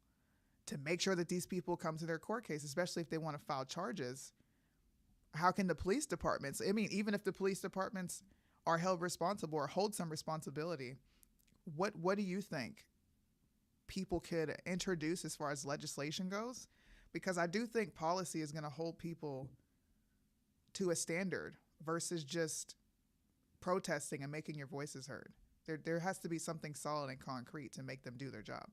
to make sure that these people come to their court case, especially if they want to file charges? How can the police departments, I mean, even if the police departments are held responsible or hold some responsibility, what do you think people could introduce as far as legislation goes? Because I do think policy is going to hold people to a standard versus just protesting and making your voices heard. There has to be something solid and concrete to make them do their job.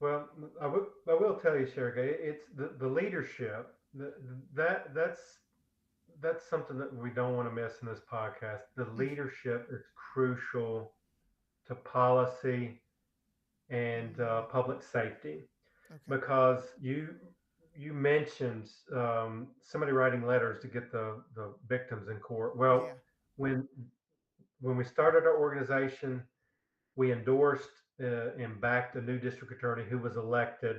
Well, I will tell you, Sergey, it's the leadership that's something that we don't want to miss in this podcast. The leadership is crucial to policy and public safety Okay. because you mentioned somebody writing letters to get the victims in court. Yeah. Well, when when we started our organization, we endorsed and backed a new district attorney who was elected.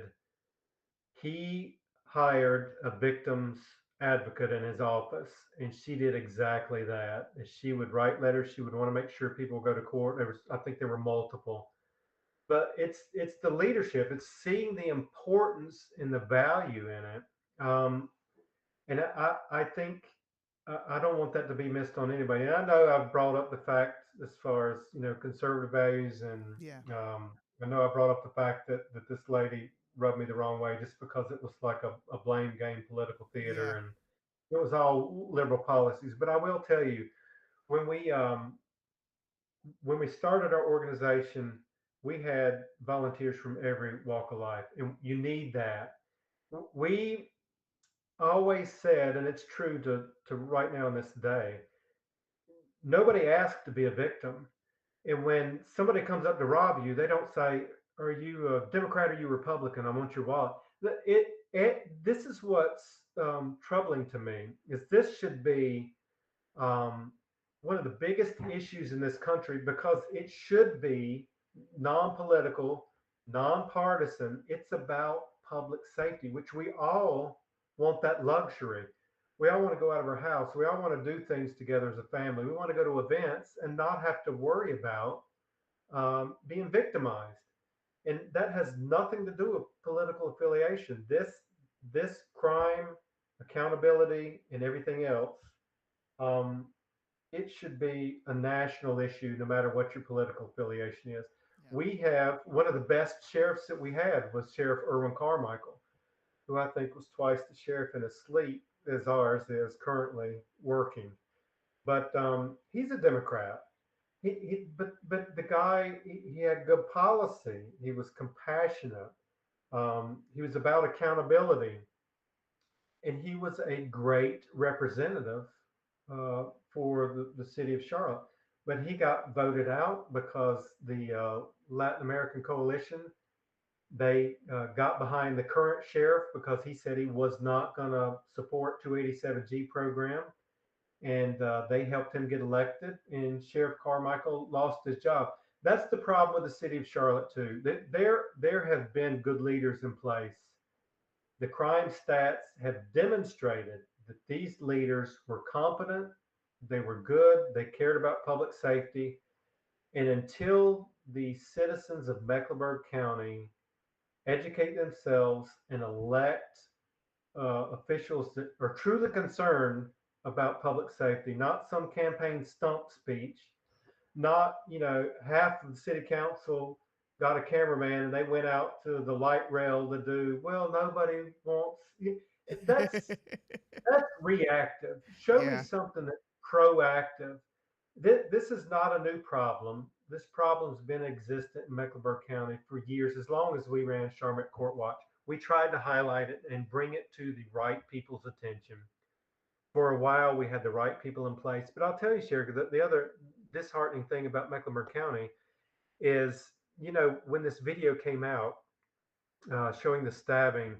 He hired a victim's advocate in his office, and she did exactly that. She would write letters. She would want to make sure people go to court. I think there were multiple, but it's the leadership. It's seeing the importance and the value in it. And I think I don't want that to be missed on anybody. And I know I've brought up the fact as far as conservative values, and Yeah. I know I brought up the fact that this lady rubbed me the wrong way just because it was like a blame game, political Yeah. theater, and it was all liberal policies. But I will tell you, when we um, when we started our organization, we had volunteers from every walk of life, and you need that. We always said, and it's true to right now in this day, nobody asked to be a victim. And when somebody comes up to rob you, they don't say, "Are you a Democrat? Or are you Republican? I want your wallet." This is what's troubling to me. Is this should be um, one of the biggest issues in this country because it should be non-political, non-partisan. It's about public safety, which we all want that luxury. We all want to go out of our house. We all want to do things together as a family. We want to go to events and not have to worry about being victimized. And that has nothing to do with political affiliation. This crime, accountability, and everything else, um, it should be a national issue no matter what your political affiliation is. Yeah. We have one of the best sheriffs that we had was Sheriff Irwin Carmichael, who I think was twice the sheriff in his sleep as ours is currently working. But he's a Democrat. But the guy he had good policy. He was compassionate. He was about accountability, and he was a great representative for the city of Charlotte. But he got voted out because the Latin American coalition they got behind the current sheriff because he said he was not going to support 287G program, and they helped him get elected. And Sheriff Carmichael lost his job. That's the problem with the city of Charlotte too. There have been good leaders in place. The crime stats have demonstrated that these leaders were competent, they were good, they cared about public safety, and until the citizens of Mecklenburg County educate themselves and elect officials that are truly concerned about public safety, not some campaign stump speech, not, half of the city council got a cameraman and they went out to the light rail to do, well, nobody wants. That's reactive. Show me Yeah, something that's proactive. This is not a new problem. This problem's been existent in Mecklenburg County for years, as long as we ran CharMeck Court Watch. We tried to highlight it and bring it to the right people's attention. For a while, we had the right people in place. But I'll tell you, Sherry, the other disheartening thing about Mecklenburg County is, when this video came out, showing the stabbing,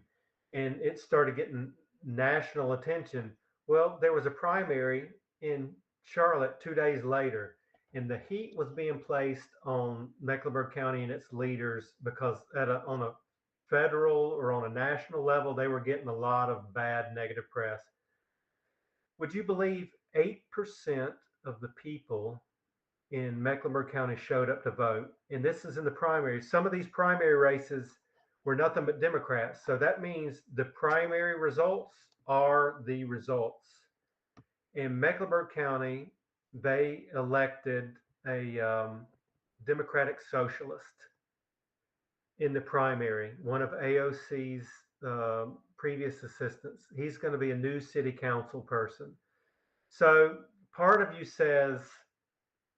and it started getting national attention. Well, there was a primary in Charlotte 2 days later, and the heat was being placed on Mecklenburg County and its leaders because on a federal or on a national level, they were getting a lot of bad negative press. Would you believe 8% of the people in Mecklenburg County showed up to vote? And this is in the primaries. Some of these primary races were nothing but Democrats. So that means the primary results are the results. In Mecklenburg County, they elected a Democratic socialist in the primary, one of AOC's previous assistants. He's going to be a new city council person. So part of you says,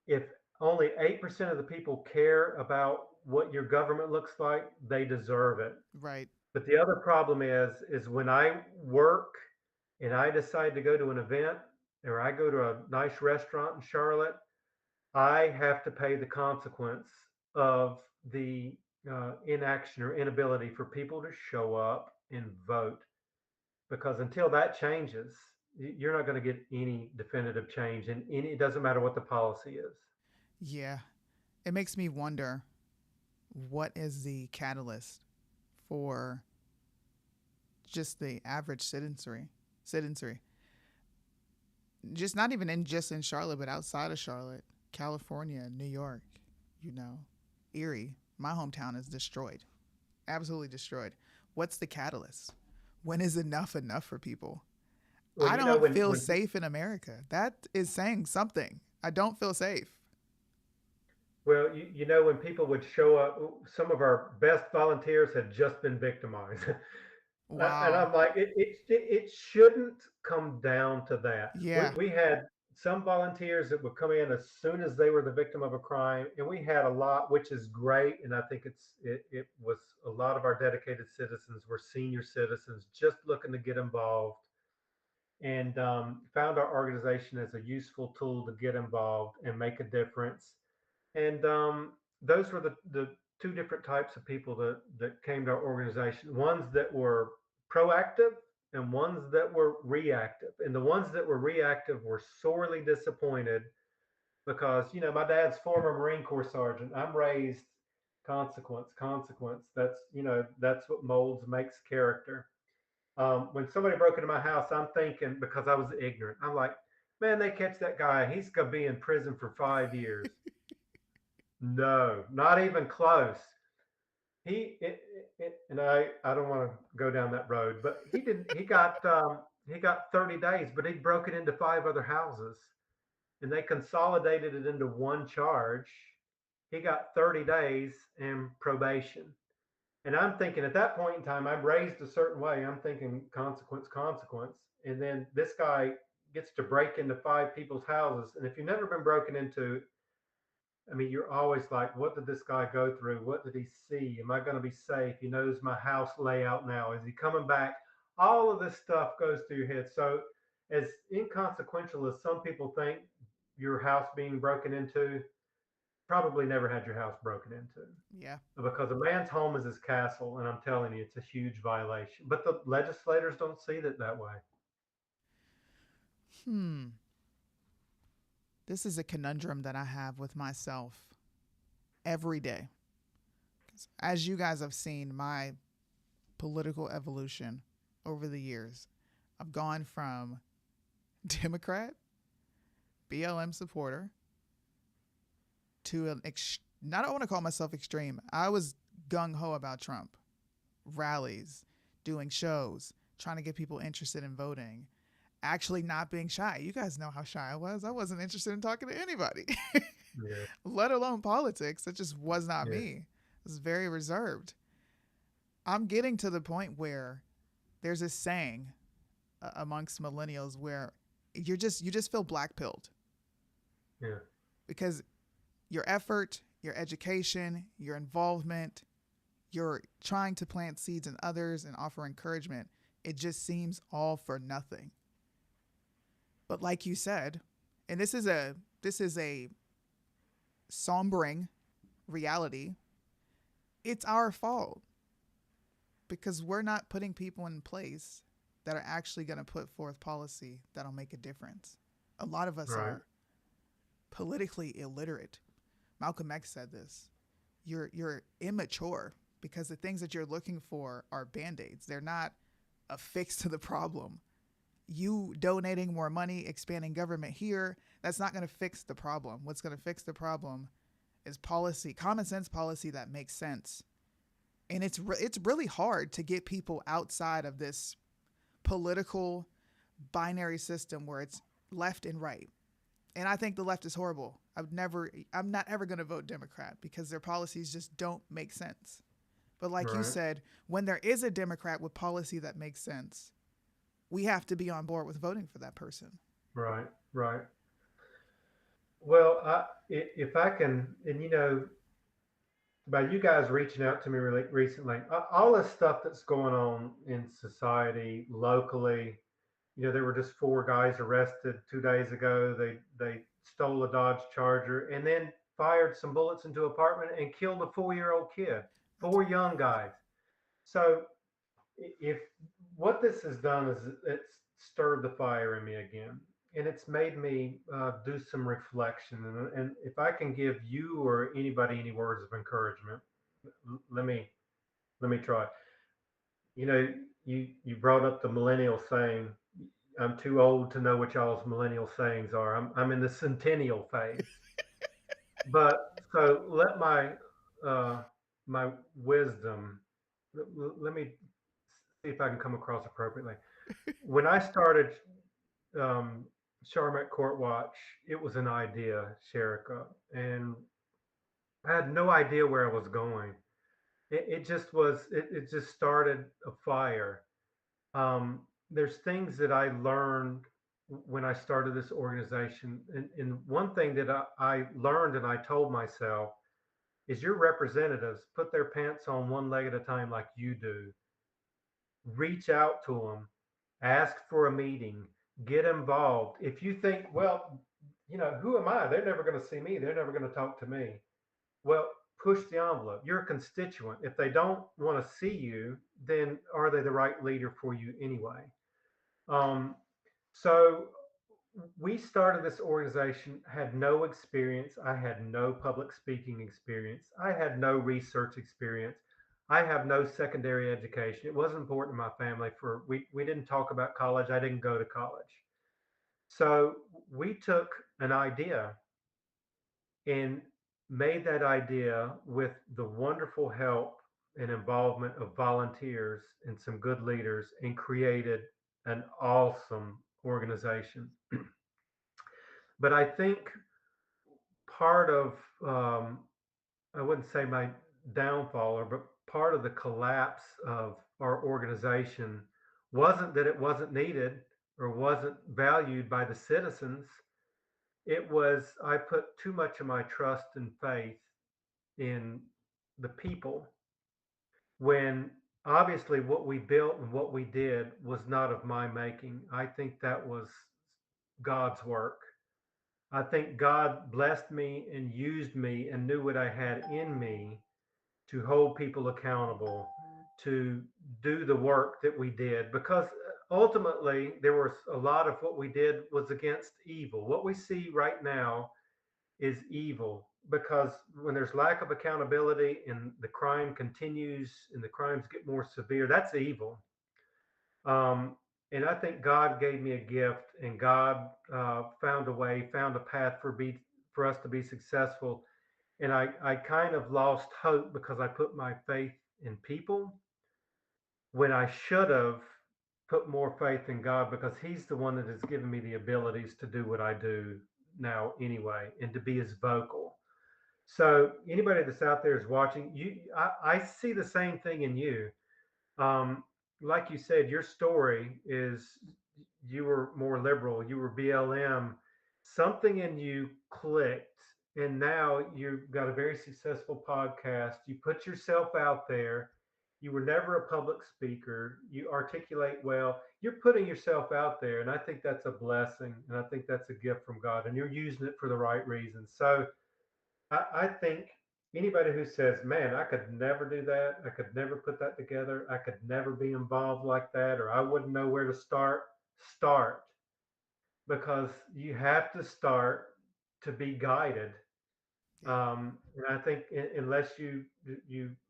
if only 8% of the people care about what your government looks like, they deserve it. right. But the other problem is when I work and I decide to go to an event or I go to a nice restaurant in Charlotte, I have to pay the consequence of the inaction or inability for people to show up and vote. Because until that changes, you're not going to get any definitive change, and it doesn't matter what the policy is. Yeah. It makes me wonder what is the catalyst for just the average citizenry, just not even in Charlotte, but outside of Charlotte, California, New York, you know, Erie. My hometown is destroyed, absolutely destroyed. What's the catalyst? When is enough for people? Well, I don't feel when safe in America. That is saying something. I don't feel safe. when people would show up, some of our best volunteers had just been victimized. And Wow. I'm like, it shouldn't come down to that. We, Yeah. we had some volunteers that would come in as soon as they were the victim of a crime, and we had a lot, which is great. And I think it was a lot of our dedicated citizens were senior citizens just looking to get involved, and found our organization as a useful tool to get involved and make a difference. And those were the two different types of people that came to our organization, ones that were proactive and ones that were reactive. And the ones that were reactive were sorely disappointed because, my dad's former Marine Corps sergeant. I'm raised consequence, consequence. That's what molds, makes character. When somebody broke into my house, I'm thinking, because I was ignorant, I'm like, man, they catch that guy, he's going to be in prison for 5 years. No, not even close. And I don't want to go down that road, but he didn't. He got 30 days, but he'd broken into five other houses, and they consolidated it into one charge. He got 30 days and probation. And I'm thinking at that point in time, I'm raised a certain way. I'm thinking consequence, consequence. And then this guy gets to break into five people's houses. And if you've never been broken into, I mean, you're always like, what did this guy go through? What did he see? Am I going to be safe? He knows my house layout now. Is he coming back? All of this stuff goes through your head. So, as inconsequential as some people think your house being broken into, probably never had your house broken into. Yeah. Because a man's home is his castle, and I'm telling you, it's a huge violation. But the legislators don't see it that way. Hmm. This is a conundrum that I have with myself every day. As you guys have seen, my political evolution over the years, I've gone from Democrat, BLM supporter, to not I want to call myself extreme. I was gung ho about Trump, rallies, doing shows, trying to get people interested in voting, actually not being shy. You guys know how shy I was. I wasn't interested in talking to anybody, Yeah, let alone politics. It just was not yeah, me. I was very reserved. I'm getting to the point where there's this saying amongst millennials where you just feel black pilled Yeah. because your effort, your education, your involvement, you're trying to plant seeds in others and offer encouragement. It just seems all for nothing. But like you said, and this is a sombering reality. It's our fault because we're not putting people in place that are actually going to put forth policy that'll make a difference. A lot of us Right. are politically illiterate. Malcolm X said this. You're immature because the things that you're looking for are band-aids. They're not a fix to the problem. You donating more money, expanding government here, that's not going to fix the problem. What's going to fix the problem is policy, common sense policy that makes sense. And it's really hard to get people outside of this political binary system where it's left and right. And I think the left is horrible. I'm not ever going to vote Democrat because their policies just don't make sense. But like you Right. said, when there is a Democrat with policy that makes sense, we have to be on board with voting for that person. Right. Right. Well, if I can, and by you guys reaching out to me really recently, all this stuff that's going on in society locally. There were just four guys arrested 2 days ago. They stole a Dodge Charger and then fired some bullets into an apartment and killed a 4-year-old kid. That's Four young guys. So if what this has done is it's stirred the fire in me again, and it's made me do some reflection. And if I can give you or anybody any words of encouragement, let me let me try. You know, you brought up the millennial saying. I'm too old to know what y'all's millennial sayings are. I'm in the centennial phase. But so let uh, my wisdom. Let me see if I can come across appropriately. When I started um, CharMeck Court Watch, it was an idea, Sherika, and I had no idea where I was going. It just was. It just started a fire. There's things that I learned when I started this organization. And one thing that I learned and I told myself is your representatives put their pants on one leg at a time like you do. Reach out to them, ask for a meeting, get involved. If you think, well, who am I? They're never going to see me. They're never going to talk to me. Well, push the envelope. You're a constituent. If they don't want to see you, then are they the right leader for you anyway? Um, so we started this organization, had no experience. I had no public speaking experience. I had no research experience. I have no secondary education. It wasn't important in my family for we didn't talk about college. I didn't go to college. So we took an idea and made that idea with the wonderful help and involvement of volunteers and some good leaders and created an awesome organization. But I think part of, um, I wouldn't say my downfall, but part of the collapse of our organization wasn't that it wasn't needed or wasn't valued by the citizens. It was I put too much of my trust and faith in the people when obviously what we built and what we did was not of my making. I think that was God's work. I think God blessed me and used me and knew what I had in me to hold people accountable, to do the work that we did, because ultimately there was a lot of what we did was against evil. What we see right now is evil because when there's lack of accountability and the crime continues and the crimes get more severe, that's evil. Um, and I think God gave me a gift, and God found a way, found a path for us to be successful. And I kind of lost hope because I put my faith in people when I should have put more faith in God because He's the one that has given me the abilities to do what I do now anyway, and to be as vocal. So anybody that's out there is watching, I see the same thing in you. Um, like you said, your story is you were more liberal, you were BLM, something in you clicked, and now you've got a very successful podcast. You put yourself out there. You were never a public speaker. You articulate well. You're putting yourself out there, and I think that's a blessing, and I think that's a gift from God, and you're using it for the right reasons. So I think anybody who says, man, I could never do that, I could never put that together, I could never be involved like that, or I wouldn't know where to start because you have to start to be guided. Yeah. And I think unless you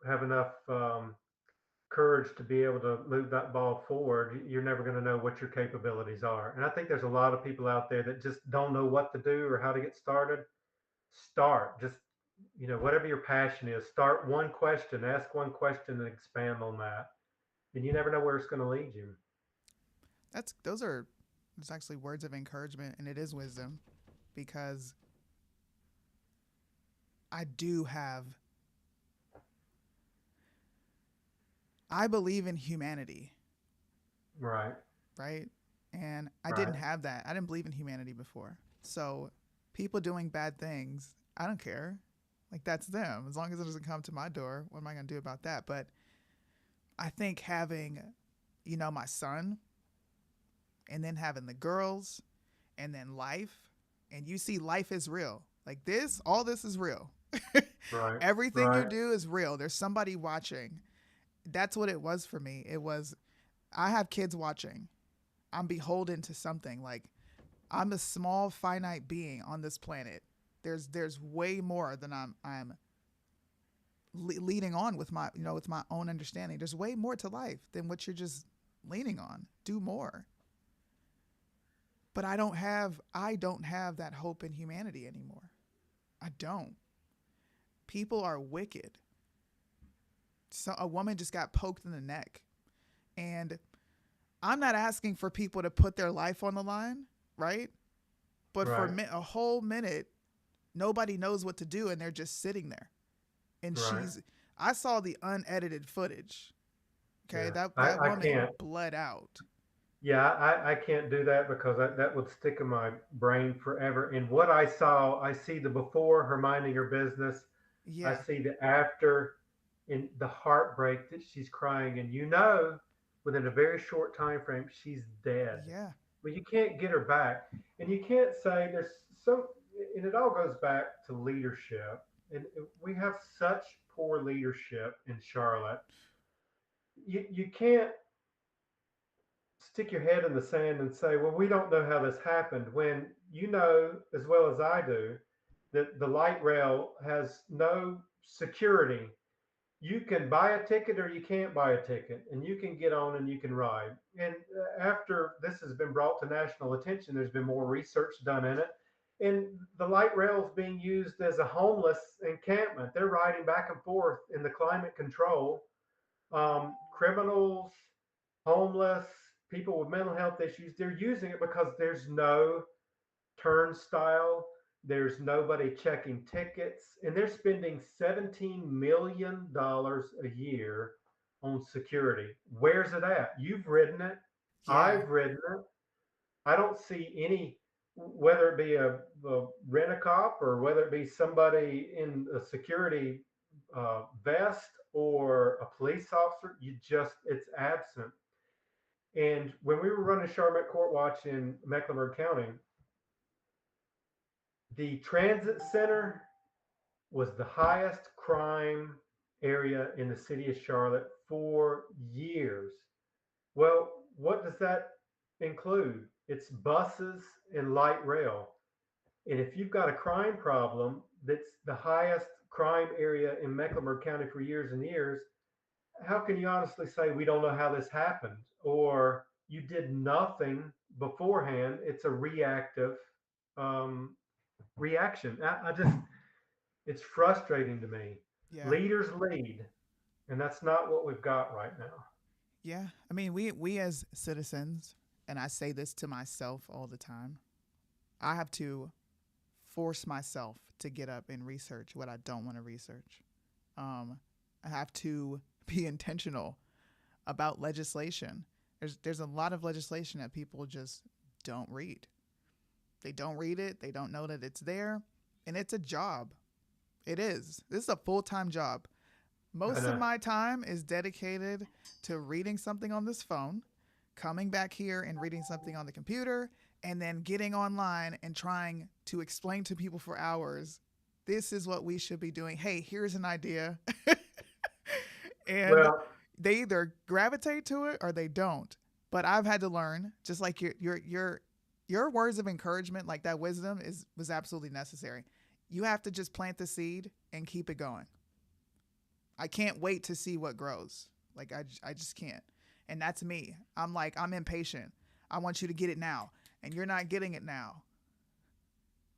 have enough courage to be able to move that ball forward, you're never going to know what your capabilities are. And I think there's a lot of people out there that just don't know what to do or how to get started. Start just whatever your passion is, start one question, ask one question and expand on that, and you never know where it's going to lead you. Those are it's actually words of encouragement, and it is wisdom, because I do have I believe in humanity, Right. right? And I didn't Right. have that. I didn't believe in humanity before. So people doing bad things, I don't care. Like, that's them. As long as it doesn't come to my door, what am I going to do about that? But I think having, my son, and then having the girls, and then life, and you see life is real. Like, all this is real. Right. Everything you Right. do is real. There's somebody watching. That's what it was for me. It was, I have kids watching. I'm beholden to something. Like, I'm a small finite being on this planet. There's way more than I'm leading on with my own understanding. There's way more to life than what you're just leaning on. Do more. But I don't have that hope in humanity anymore. I don't. People are wicked. So a woman just got poked in the neck, and I'm not asking for people to put their life on the line, right? But for Right. a whole minute, nobody knows what to do, and they're just sitting there. And Right. I saw the unedited footage. Okay, Yeah. that I woman can't. bled out. Yeah, I can't do that because that would stick in my brain forever. And what I saw, I see the before, her minding her business. I Yeah, see the after, and the heartbreak that she's crying, and within a very short time frame, she's dead. yeah, But you can't get her back, and you can't say there's some. And it all goes back to leadership, and we have such poor leadership in Charlotte. You can't stick your head in the sand and say, well, we don't know how this happened, when you know as well as I do that the light rail has no security. You can buy a ticket or you can't buy a ticket, and you can get on and you can ride. And after this has been brought to national attention, there's been more research done in it. And the light rail is being used as a homeless encampment. They're riding back and forth in the climate control. Criminals, homeless, people with mental health issues, they're using it because there's no turnstile. There's nobody checking tickets, and they're spending $17 million a year on security. Where's it at? You've ridden it. yeah, I've ridden it. I don't see any, whether it be a rent a cop or whether it be somebody in a security vest or a police officer. It's absent. And when we were running CharMeck Court Watch in Mecklenburg County, the transit center was the highest crime area in the city of Charlotte for years. Well, what does that include? It's buses and light rail. And if you've got a crime problem that's the highest crime area in Mecklenburg County for years and years, how can you honestly say we don't know how this happened, or you did nothing beforehand? It's a reactive um, reaction. It's frustrating to me. yeah, Leaders lead, and that's not what we've got right now. yeah. I mean, we as citizens, and I say this to myself all the time, I have to force myself to get up and research what I don't want to research. I have to be intentional about legislation. There's a lot of legislation that people just don't read. They don't read it. They don't know that it's there. And it's a job. It is. This is a full-time job. I Most of know. my time is dedicated to reading something on this phone, coming back here and reading something on the computer, and then getting online and trying to explain to people for hours, this is what we should be doing. Hey, here's an idea. And Well, they either gravitate to it or they don't. But I've had to learn, just like your words of encouragement, like that wisdom was absolutely necessary. You have to just plant the seed and keep it going. I can't wait to see what grows. Like I just can't. And that's me. I'm impatient. I want you to get it now. And you're not getting it now.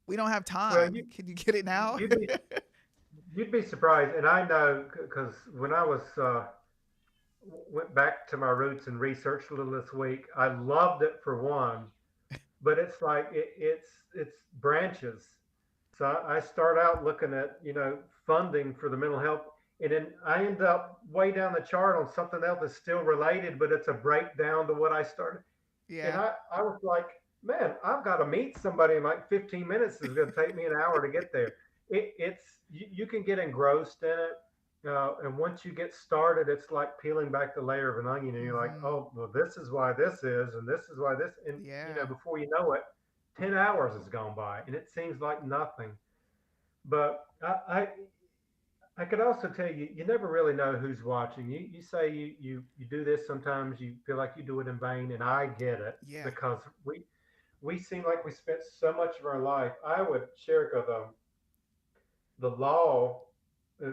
We don't have well, time. Can you get it now? you'd be you'd be surprised, and I know because when I was went back to my roots and researched a little this week, I loved it for one, but it's like it's branches. So I start out looking at funding for the mental health, and then I end up way down the chart on something else that's still related, but it's a breakdown to what I started. And Yeah. I was like, man, I've got to meet somebody in like 15 minutes. It's going to take me an hour to get there. You can get engrossed in it. And once you get started, it's like peeling back the layer of an onion, and you're like, Hmm. oh, well, this is why this is, and this is why this, and Yeah. before you know it, 10 hours has gone by, and it seems like nothing. But I could also tell you, you never really know who's watching. You say you do this sometimes, you feel like you do it in vain, and I get it Yeah. because we seem like we spent so much of our life. I would share the law. Uh,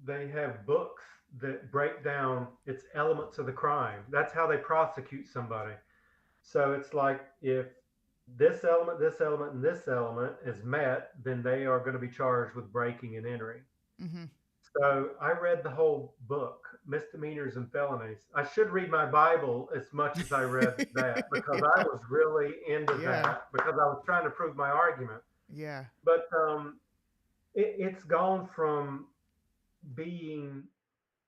they have books that break down its elements of the crime. That's how they prosecute somebody. So it's like if this element, and this element is met, then they are going to be charged with breaking and entering. Hmm. So I read the whole book, Misdemeanors and Felonies. I should read my Bible as much as I read that because I was really into Yeah. that because I was trying to prove my argument. Yeah. But it's gone from being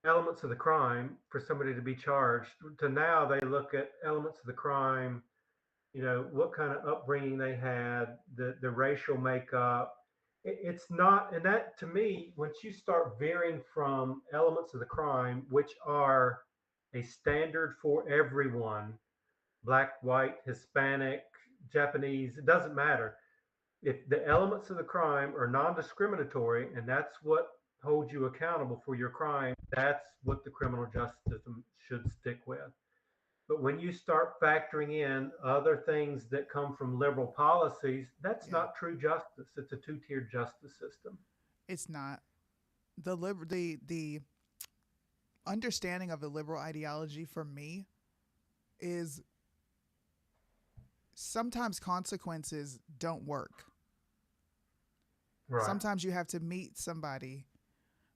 elements of the crime for somebody to be charged to now they look at elements of the crime, what kind of upbringing they had, the racial makeup. It's not, and that to me, once you start veering from elements of the crime, which are a standard for everyone, black, white, Hispanic, Japanese, it doesn't matter. If the elements of the crime are non discriminatory and that's what holds you accountable for your crime, that's what the criminal justice system should stick with. But when you start factoring in other things that come from liberal policies, that's Yeah. not true justice. It's a two-tiered justice system. It's not the understanding of the liberal ideology for me is sometimes consequences don't work. Right. Sometimes you have to meet somebody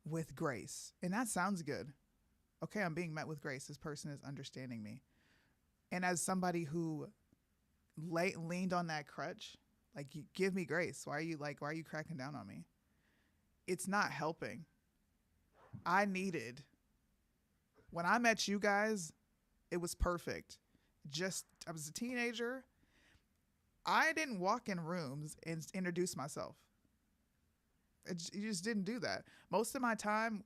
with grace. And that sounds good. Okay, I'm being met with grace. This person is understanding me. And as somebody who leaned on that crutch, like, you give me grace. Why are you cracking down on me? It's not helping. I needed when I met you guys, it was perfect. Just I was a teenager. I didn't walk in rooms and introduce myself. You just didn't do that. Most of my time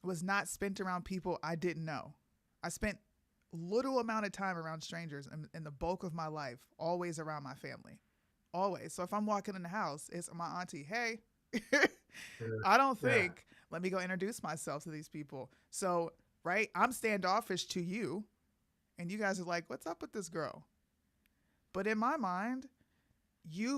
was not spent around people I didn't know. I spent little amount of time around strangers, and the bulk of my life always around my family. Always. So if I'm walking in the house, it's my auntie. Hey, Yeah. I don't Yeah. think. Let me go introduce myself to these people. So right, I'm standoffish to you, and you guys are like, "What's up with this girl?" But in my mind,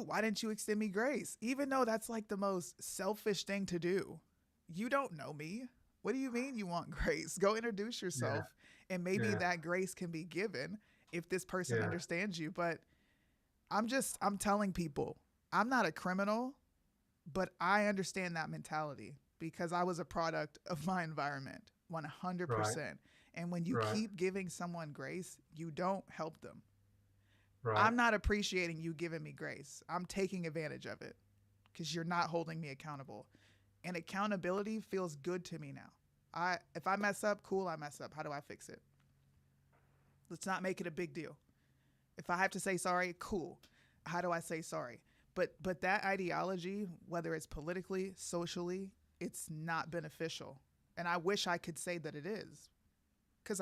why didn't you extend me grace? Even though that's like the most selfish thing to do. You don't know me. What do you mean you want grace? Go introduce Yeah. yourself, and maybe Yeah. that grace can be given if this person Yeah. understands you. But I'm telling people, I'm not a criminal, but I understand that mentality because I was a product of my environment Right. 100%. And when you Right. keep giving someone grace, you don't help them. Right. I'm not appreciating you giving me grace. I'm taking advantage of it because you're not holding me accountable. And accountability feels good to me now. If I mess up, cool, I mess up. How do I fix it? Let's not make it a big deal. If I have to say sorry, cool. How do I say sorry? But that ideology, whether it's politically, socially, it's not beneficial. And I wish I could say that it is. Cuz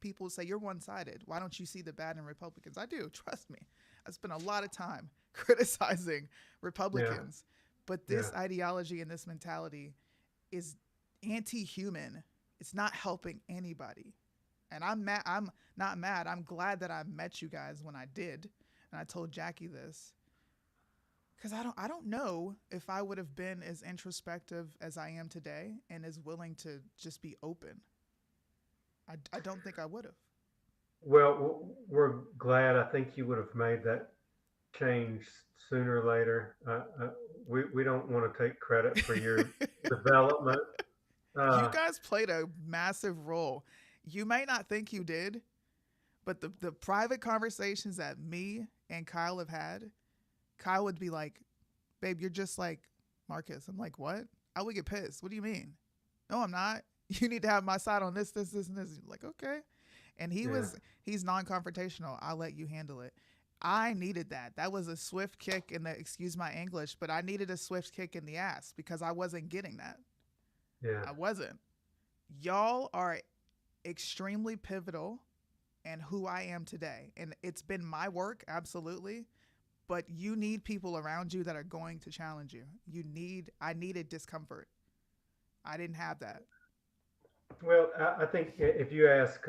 people say you're one-sided. Why don't you see the bad in Republicans? I do, trust me. I spent a lot of time criticizing Yeah. Republicans. But Yeah. this ideology and this mentality is anti-human. It's not helping anybody. And I'm mad. I'm not mad. I'm glad that I met you guys when I did, and I told Jackie this because I don't know if I would have been as introspective as I am today and as willing to just be open. I don't think I would have. Well, we're glad. I think you would have made that change sooner or later. We don't want to take credit for your development. You Uh, guys played a massive role. You may not think you did, but the private conversations that me and Kyle have had, Kyle would be like, "Babe, you're just like Marcus." I'm like, "What?" I would get pissed. What do you mean? No, I'm not. You need to have my side on this, this, this, and this. Like, okay. And yeah. he's non-confrontational. I'll let you handle it. I needed that. That was a swift kick in the, excuse my English, but I needed a swift kick in the ass because I wasn't getting that. Yeah. I wasn't. Y'all are extremely pivotal in who I am today. And it's been my work, absolutely. But you need people around you that are going to challenge you. I needed discomfort. I didn't have that. Well, I think if you ask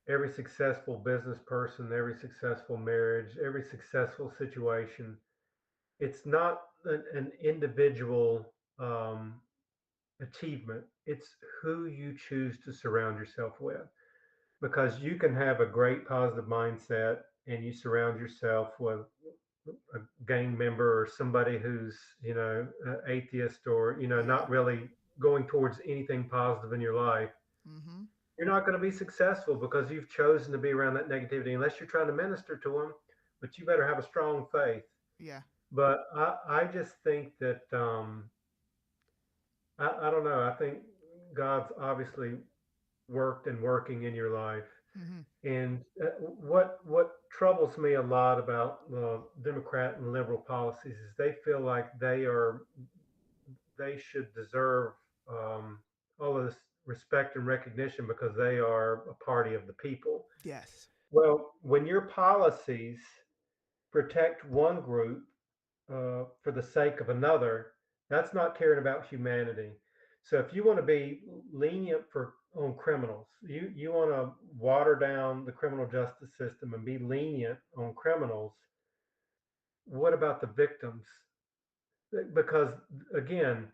every successful business person, every successful marriage, every successful situation, it's not an individual achievement. It's who you choose to surround yourself with. Because you can have a great positive mindset and you surround yourself with a gang member or somebody who's, atheist or, Yeah. not really going towards anything positive in your life. Mm-hmm. You're not going to be successful because you've chosen to be around that negativity unless you're trying to minister to them. But you better have a strong faith. Yeah. But I just think that I don't know. I think God's obviously worked and working in your life. Mm-hmm. And what troubles me a lot about Democrat and liberal policies is they feel like they should deserve um, all of this respect and recognition because they are a party of the people. Yes. Well, when your policies protect one group for the sake of another, that's not caring about humanity. So if you want to be lenient for on criminals, you want to water down the criminal justice system and be lenient on criminals. What about the victims? Because again,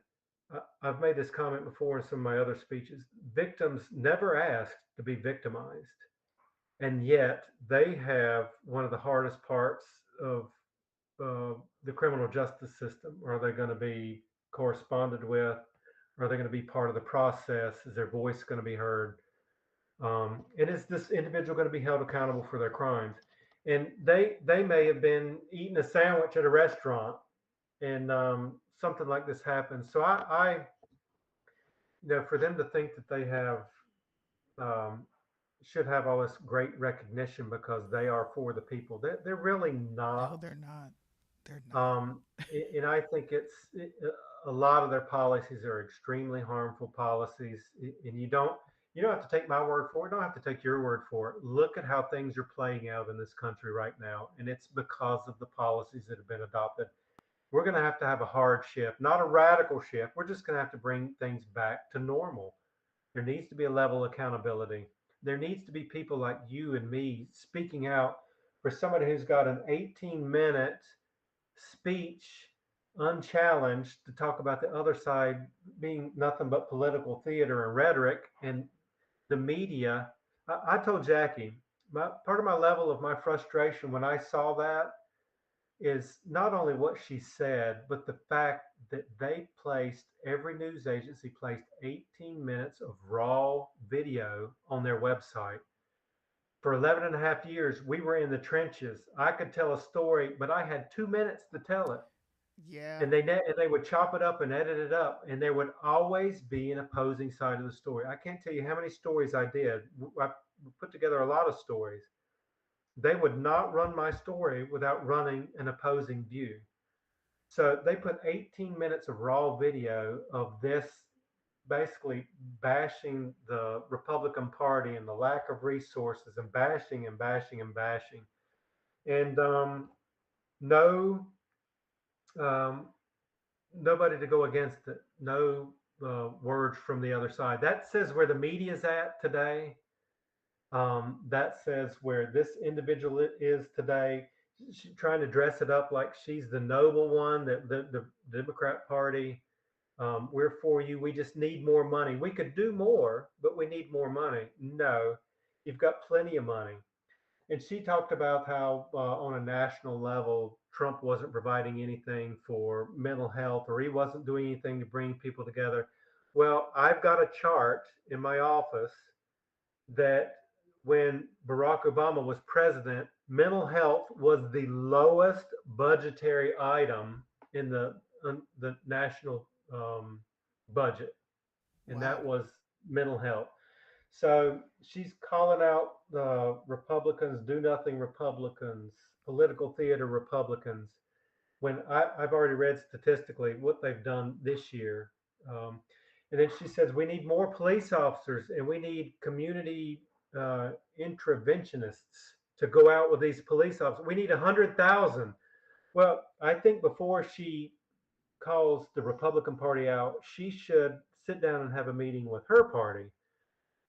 I've made this comment before in some of my other speeches. Victims never asked to be victimized, and yet they have one of the hardest parts of the criminal justice system? Are they going to be corresponded with? Are they going to be part of the process? Is their voice going to be heard? And is this individual going to be held accountable for their crimes? And they may have been eating a sandwich at a restaurant, and something like this happens. So for them to think that they have um, should have all this great recognition because they are for the people, they're really No, not. they're not. They're not. Um, and I think a lot of their policies are extremely harmful policies, and you don't have to take my word for it. Don't have to take your word for it. Look at how things are playing out in this country right now, and it's because of the policies that have been adopted. We're going to have a hard shift, not a radical shift. We're just going to have to bring things back to normal. There needs to be a level of accountability. There needs to be people like you and me speaking out for somebody who's got an 18-minute speech unchallenged to talk about the other side being nothing but political theater and rhetoric and the media. I told Jackie, part of my level of my frustration when I saw that is not only what she said, but the fact that every news agency placed 18 minutes of raw video on their website. For 11 and a half years, we were in the trenches. I could tell a story, but I had 2 minutes to tell it. Yeah. and they would chop it up and edit it up, and there would always be an opposing side of the story. I can't tell you how many stories I did. I put together a lot of stories. They would not run my story without running an opposing view. So they put 18 minutes of raw video of this, basically bashing the Republican Party and the lack of resources, and bashing and bashing and bashing. And no, um, nobody to go against it. No words from the other side. That says where the media's at today. That says where this individual is today. She's trying to dress it up like she's the noble one, that the Democrat Party. We're for you. We just need more money. We could do more, but we need more money. No, you've got plenty of money. And she talked about how, on a national level, Trump wasn't providing anything for mental health, or he wasn't doing anything to bring people together. Well, I've got a chart in my office that when Barack Obama was president, mental health was the lowest budgetary item in the national budget, and Wow. that was mental health. So she's calling out the Republicans, do nothing Republicans, political theater Republicans, when I've already read statistically what they've done this year. Um, and then she says we need more police officers, and we need community interventionists to go out with these police officers. We need 100,000. Well, I think before she calls the Republican Party out, she should sit down and have a meeting with her party,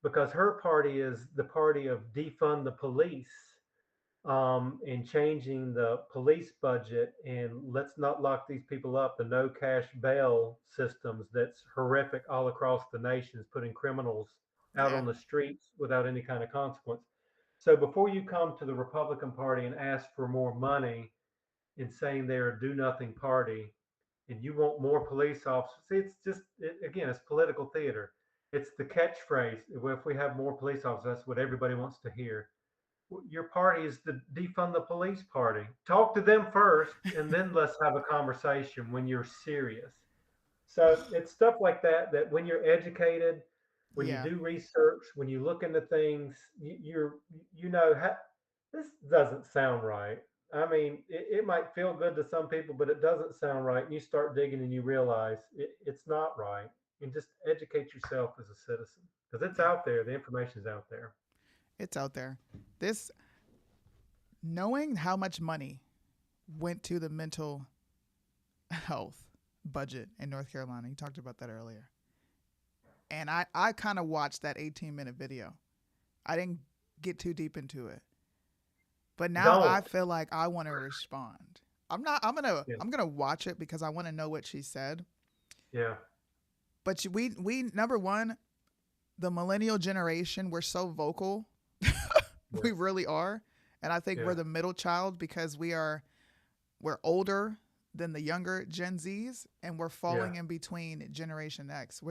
because her party is the party of defund the police, and changing the police budget, and let's not lock these people up. The no cash bail systems that's horrific all across the nation is putting criminals out Yeah. on the streets without any kind of consequence. So before you come to the Republican Party and ask for more money and saying they're a do nothing party, and you want more police officers, it's just, again, it's political theater. It's the catchphrase. Well, if we have more police officers, that's what everybody wants to hear. Your party is the defund the police party. Talk to them first, and then let's have a conversation when you're serious. So it's stuff like that, that when you're educated, when you Yeah. do research, when you look into things, you know, this doesn't sound right. I mean, it might feel good to some people, but it doesn't sound right. And you start digging and you realize it's not right. And just educate yourself as a citizen, because it's Yeah. out there. The information's out there. It's out there. This knowing how much money went to the mental health budget in North Carolina. You talked about that earlier. And I kind of watched that 18-minute video. I didn't get too deep into it. But now I Don't. feel like I want to respond. I'm not Yeah. I'm gonna watch it because I want to know what she said. Yeah. But we number one, the millennial generation, we're so vocal. Yeah. We really are. And I think we're Yeah. the middle child because we're older than the younger Gen Zs, and we're Yeah. falling in between Generation X.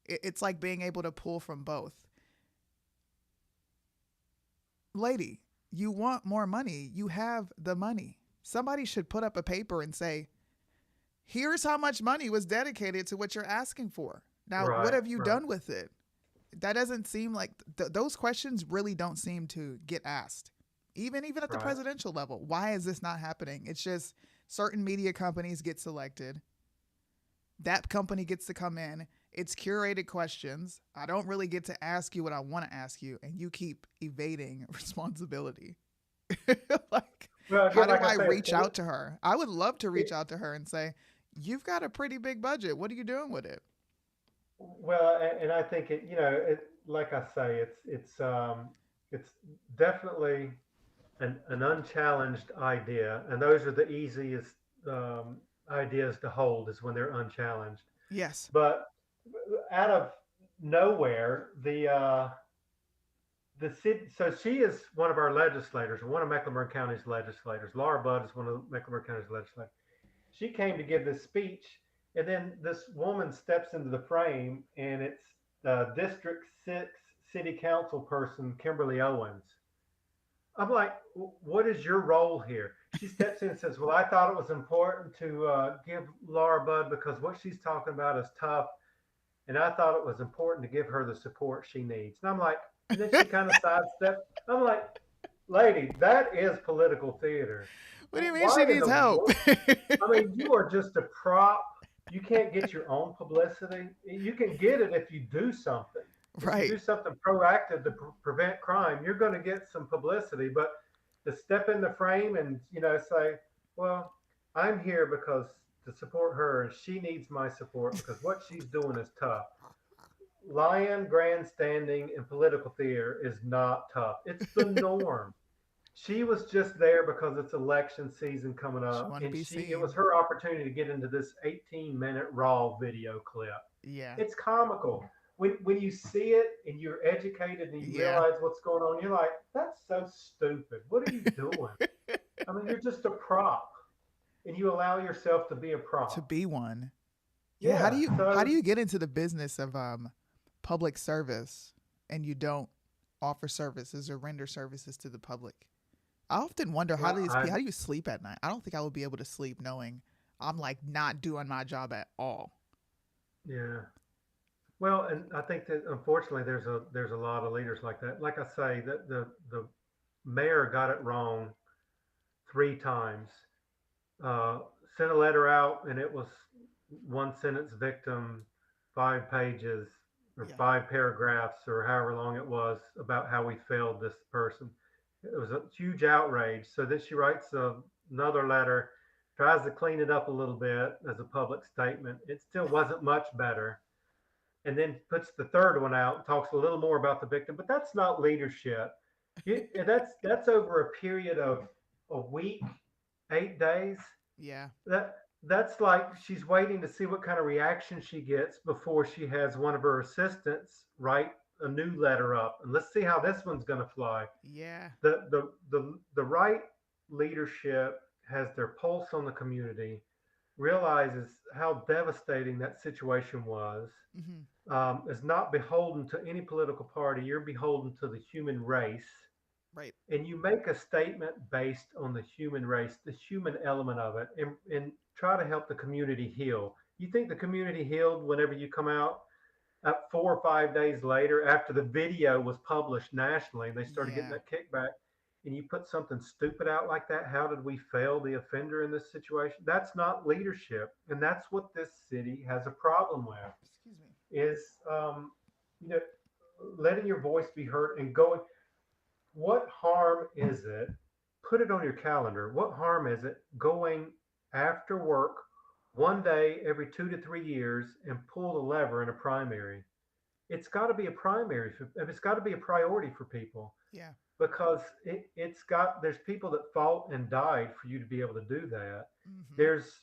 It's like being able to pull from both. Lady, you want more money. You have the money. Somebody should put up a paper and say, here's how much money was dedicated to what you're asking for. Now, what Right. have you Right. done with it? That doesn't seem like those questions really don't seem to get asked. Even at the Right. presidential level. Why is this not happening? It's just certain media companies get selected. That company gets to come in. It's curated questions. I don't really get to ask you what I want to ask you, and you keep evading responsibility. Like, Well, how again, do like I I say, reach out to her? I would love to reach it, out to her and say, you've got a pretty big budget. What are you doing with it? well, and I think it, like I say, it's definitely an unchallenged idea, and those are the easiest ideas to hold, is when they're unchallenged. Yes. But out of nowhere, the city. So she is one of our legislators, one of Mecklenburg County's legislators. Laura Budd is one of Mecklenburg County's legislators. She came to give this speech, and then this woman steps into the frame, and it's District 6 City Council person Kimberly Owens. I'm like, what is your role here? She steps in and says, "Well, I thought it was important to give Laura Bud because what she's talking about is tough, and I thought it was important to give her the support she needs." And I'm like, and then she kind of sidesteps. I'm like, lady, that is political theater. What do you mean she Why in needs the help? world? I mean, you are just a prop. You can't get your own publicity. You can get it if you do something. If you Right. do something proactive to prevent crime, you're going to get some publicity. But to step in the frame and say, "Well, I'm here because to support her, and she needs my support because what she's doing is tough." Lying, grandstanding, and political theater is not tough. It's the norm. She was just there because it's election season coming She up, want to and be it was seen. her opportunity to get into this 18-minute raw video clip. Yeah. It's comical. When you see it and you're educated and you Yeah. realize what's going on, you're like, that's so stupid. What are you doing? I mean, you're just a prop, and you allow yourself to be a To prop. be one. Yeah, Yeah. how do So you get into the business of public service and you don't offer services or render services to the public? I often wonder how well, these I people, how do you sleep at night? I don't think I would be able to sleep knowing I'm like not doing my job at all. yeah. Well, and I think that unfortunately there's a lot of leaders like that. Like I say, that the mayor got it wrong 3 times. Uh, Sent a letter out, and it was one sentence victim, 5 pages or Yeah. 5 paragraphs or however long it was about how we failed this person. It was a huge outrage. So then she writes another letter, tries to clean it up a little bit as a public statement. It still wasn't much better, and then puts the third one out and talks a little more about the victim. But that's not leadership. That's over a period of a week, 8 days. Yeah. That's like she's waiting to see what kind of reaction she gets before she has one of her assistants write a new letter up, and let's see how this one's going to fly. Yeah. The right leadership has their pulse on the community, realizes how devastating that situation was, Hmm. is not beholden to any political party. You're beholden to the human race, Right. and you make a statement based on the human race, the human element of it, and try to help the community heal. You think the community healed whenever you come out 4 or 5 days later after the video was published nationally and they started getting Yeah. that kickback, and you put something stupid out like that? How did we fail the offender in this situation? That's not leadership, and that's what this city has a problem with. Excuse me. Is you know letting your voice be heard and going, what harm is it? Put it on your calendar. What harm is it going after work 1 day every 2 to 3 years and pull the lever in a primary? It's got to be a primary. It's got to be a priority for people, Yeah. because there's people that fought and died for you to be able to do that. Hmm. There's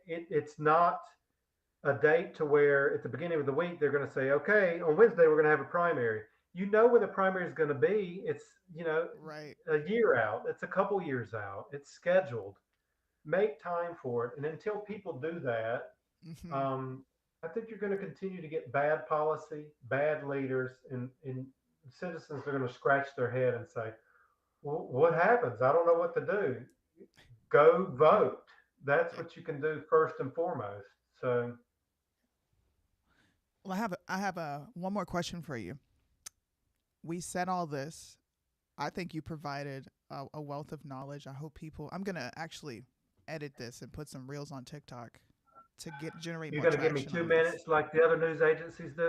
it's not a date to where at the beginning of the week they're going to say, okay, on Wednesday we're going to have a primary. You know when the primary is going to be. It's Right. a year out. It's a couple years out. It's scheduled. Make time for it, and until people do that, Hmm. um, I think you're going to continue to get bad policy, bad leaders, and citizens are going to scratch their head and say, well, "What happens? I don't know what to do." Go vote. That's Yeah. what you can do first and foremost. So Well, I have a one more question for you. We said all this. I think you provided a wealth of knowledge. I hope people. I'm gonna actually edit this and put some reels on TikTok to generate you're more going to give me traction two on this. minutes like the other news agencies do?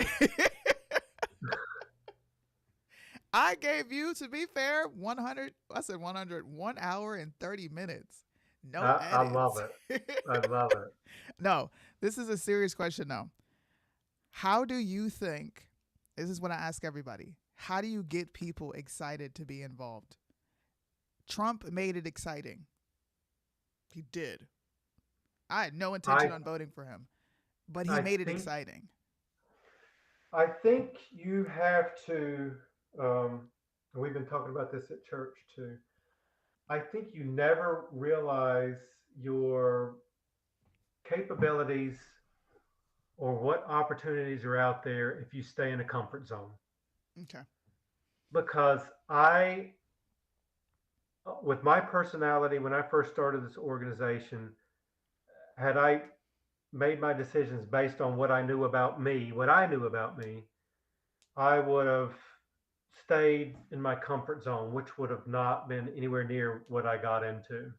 I gave you, to be fair, 100. I said 100. 1 hour and 30 minutes. No I love edits. it. I love it. No, this is a serious question though. How do you think? This is what I ask everybody. How do you get people excited to be involved? Trump made it exciting. He did. I had no intention I on voting for him, but he I made it think exciting. I think you have to. Um, we've been talking about this at church too. I think you never realize your capabilities or what opportunities are out there if you stay in a comfort zone. Okay. Because I with my personality, when I first started this organization, had I made my decisions based on what I knew about me, what I knew about me, I would have stayed in my comfort zone, which would have not been anywhere near what I got into.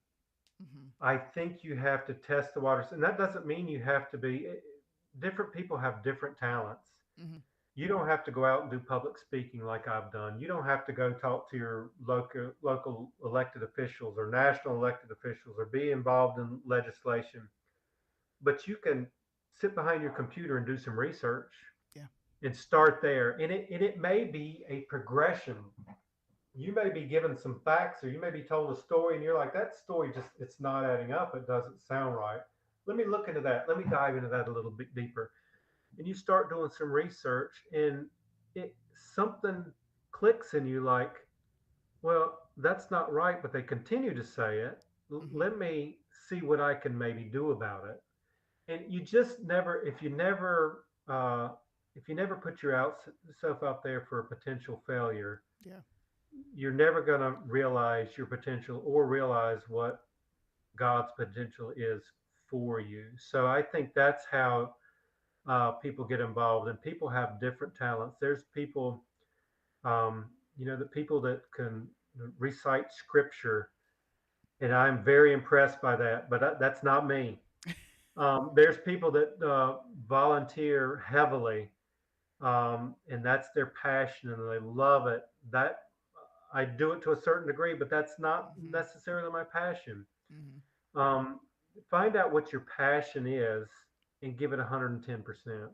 Mm-hmm. I think you have to test the waters, and that doesn't mean you have to be. Different people have different talents. Mm-hmm. You don't have to go out and do public speaking like I've done. You don't have to go talk to your local elected officials or national elected officials or be involved in legislation. But you can sit behind your computer and do some research Yeah. and start there. And it may be a progression. You may be given some facts or you may be told a story and you're like, that story just, it's not adding up. It doesn't sound right. Let me look into that. Let me dive into that a little bit deeper. And you start doing some research and it something clicks in you like, well, that's not right, but they continue to say it. Mm-hmm. Let me see what I can maybe do about it. And you just never, if you never put yourself out there for a potential failure, Yeah. you're never going to realize your potential or realize what God's potential is for you. So I think that's how people get involved, and people have different talents. There's people, the people that can recite scripture, and I'm very impressed by that. But that's not me. There's people that volunteer heavily, and that's their passion, and they love it. That I do it to a certain degree, but that's not Mm-hmm. necessarily my passion. Mm-hmm. Um, find out what your passion is and give it 110%.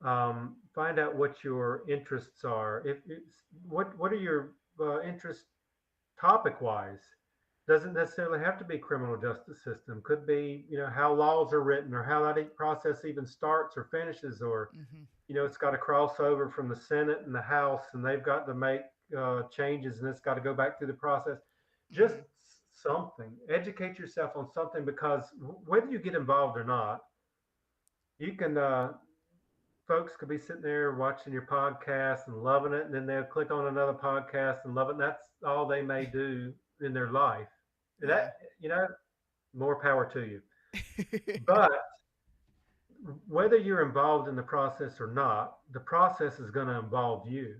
Find out what your interests are. If it's, what are your interests topic wise? Doesn't necessarily have to be criminal justice system. Could be how laws are written or how that process even starts or finishes, or Mm-hmm. it's got to cross over from the Senate and the House, and they've got to make changes, and it's got to go back through the process. Just Mm-hmm. something. Educate yourself on something because whether you get involved or not, you can. Folks could be sitting there watching your podcast and loving it, and then they'll click on another podcast and love it. And that's all they may do in their life. And Yeah. that you know, more power to you. But whether you're involved in the process or not, the process is going to involve you.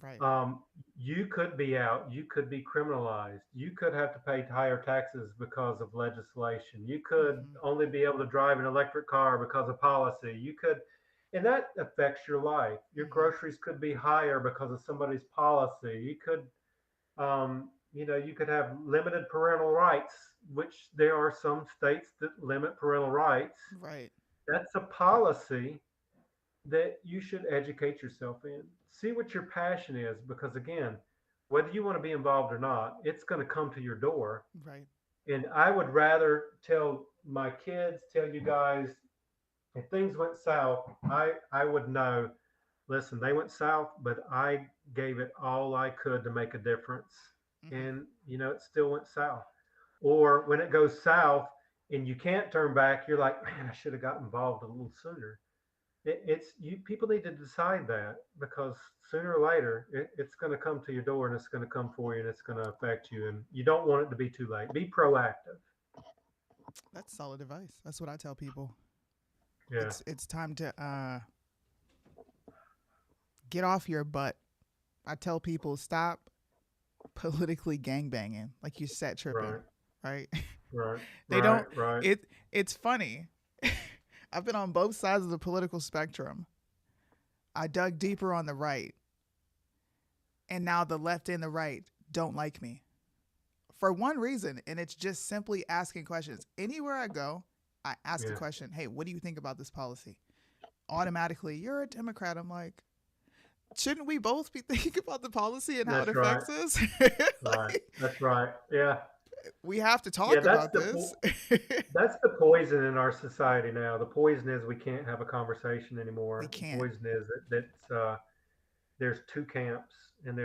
Right. Um, you could be out, you could be criminalized, you could have to pay higher taxes because of legislation, you could Mm-hmm. only be able to drive an electric car because of policy, you could, and that affects your life. Your Mm-hmm. groceries could be higher because of somebody's policy. You could, you could have limited parental rights, which there are some states that limit parental rights. Right. That's a policy that you should educate yourself in. See what your passion is, because again, whether you want to be involved or not, it's going to come to your door. Right. And I would rather tell my kids, tell you guys, if things went south, I would know. Listen, they went south, but I gave it all I could to make a difference, Mm-hmm. and it still went south. Or when it goes south and you can't turn back, you're like, man, I should have got involved a little sooner. It's you. People need to decide that because sooner or later it's going to come to your door and it's going to come for you and it's going to affect you, and you don't want it to be too late. Be proactive. That's solid advice. That's what I tell people. Yeah. It's time to get off your butt. I tell people stop politically gangbanging, like you set tripping, Right. right? Right. They Right. don't. Right. It's funny. I've been on both sides of the political spectrum. I dug deeper on the right, and now the left and the right don't like me for one reason, and it's just simply asking questions. Anywhere I go, I ask a Yeah. question. Hey, what do you think about this policy? Automatically, you're a Democrat. I'm like, shouldn't we both be thinking about the policy and how it That's right. affects us? Right. Like, That's right. Yeah. we have to Yeah. talk about this. That's the poison in our society now. The poison is we can't have a conversation We anymore. The can't. poison is that there's two camps, and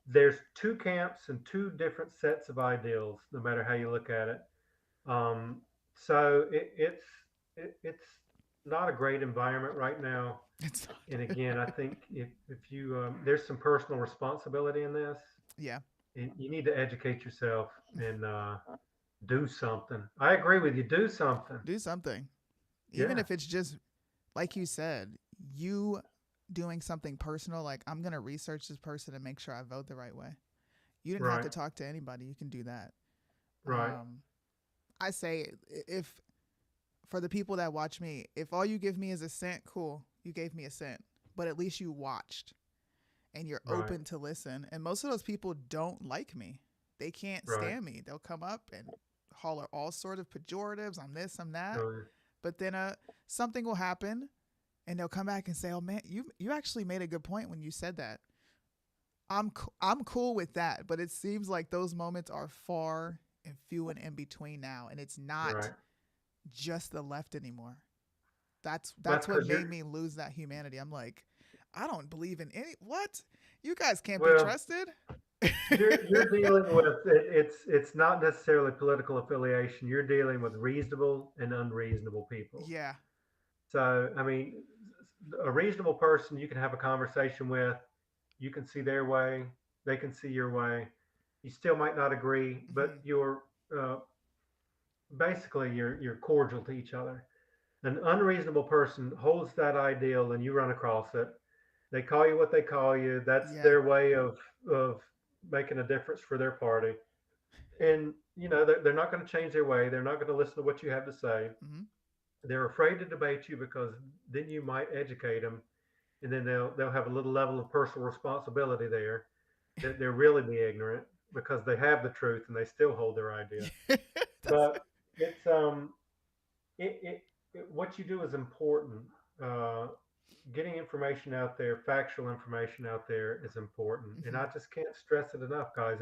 there's two camps and two different sets of ideals, no matter how you look at it. Um, so it's not a great environment right now. It's And not. again, I think if you there's some personal responsibility in this. Yeah. You need to educate yourself and do something. I agree with you. Do something. Do something. Even Yeah. if it's just like you said, you doing something personal, like I'm gonna research this person and make sure I vote the right way. You didn't have Right. to talk to anybody. You can do that. Right. Um, I say if for the people that watch me, if all you give me is a cent, cool. You gave me a cent, but at least you watched and you're Right. open to listen. And most of those people don't like me. They can't Right. stand me. They'll come up and holler all sort of pejoratives. I'm this, I'm that. So, But then something will happen and they'll come back and say, "Oh man, you actually made a good point when you said that." I'm cool with that, but it seems like those moments are far and few and in between now, and it's not right. just the left anymore. That's That's what because made me lose that humanity. I'm like, I don't believe in any what? You guys can't be well, trusted. you're dealing with it, it's not necessarily political affiliation. You're dealing with reasonable and unreasonable people. Yeah. So, I mean, a reasonable person you can have a conversation with. You can see their way, they can see your way. You still might not agree, but Hmm. you're uh, basically you're cordial to each other. An unreasonable person holds that ideal, and you run across it. They call you what they call you. That's Yeah. their way of making a difference for their party. And they're not going to change their way. They're not going to listen to what you have to say. Hmm. They're afraid to debate you because then you might educate them, and then they'll have a little level of personal responsibility there that they'll really be ignorant because they have the truth and they still hold their idea. That's But it's it, it, what you do is important. Uh, Getting information out there, factual information out there is important, and I hmm just can't stress it enough, guys.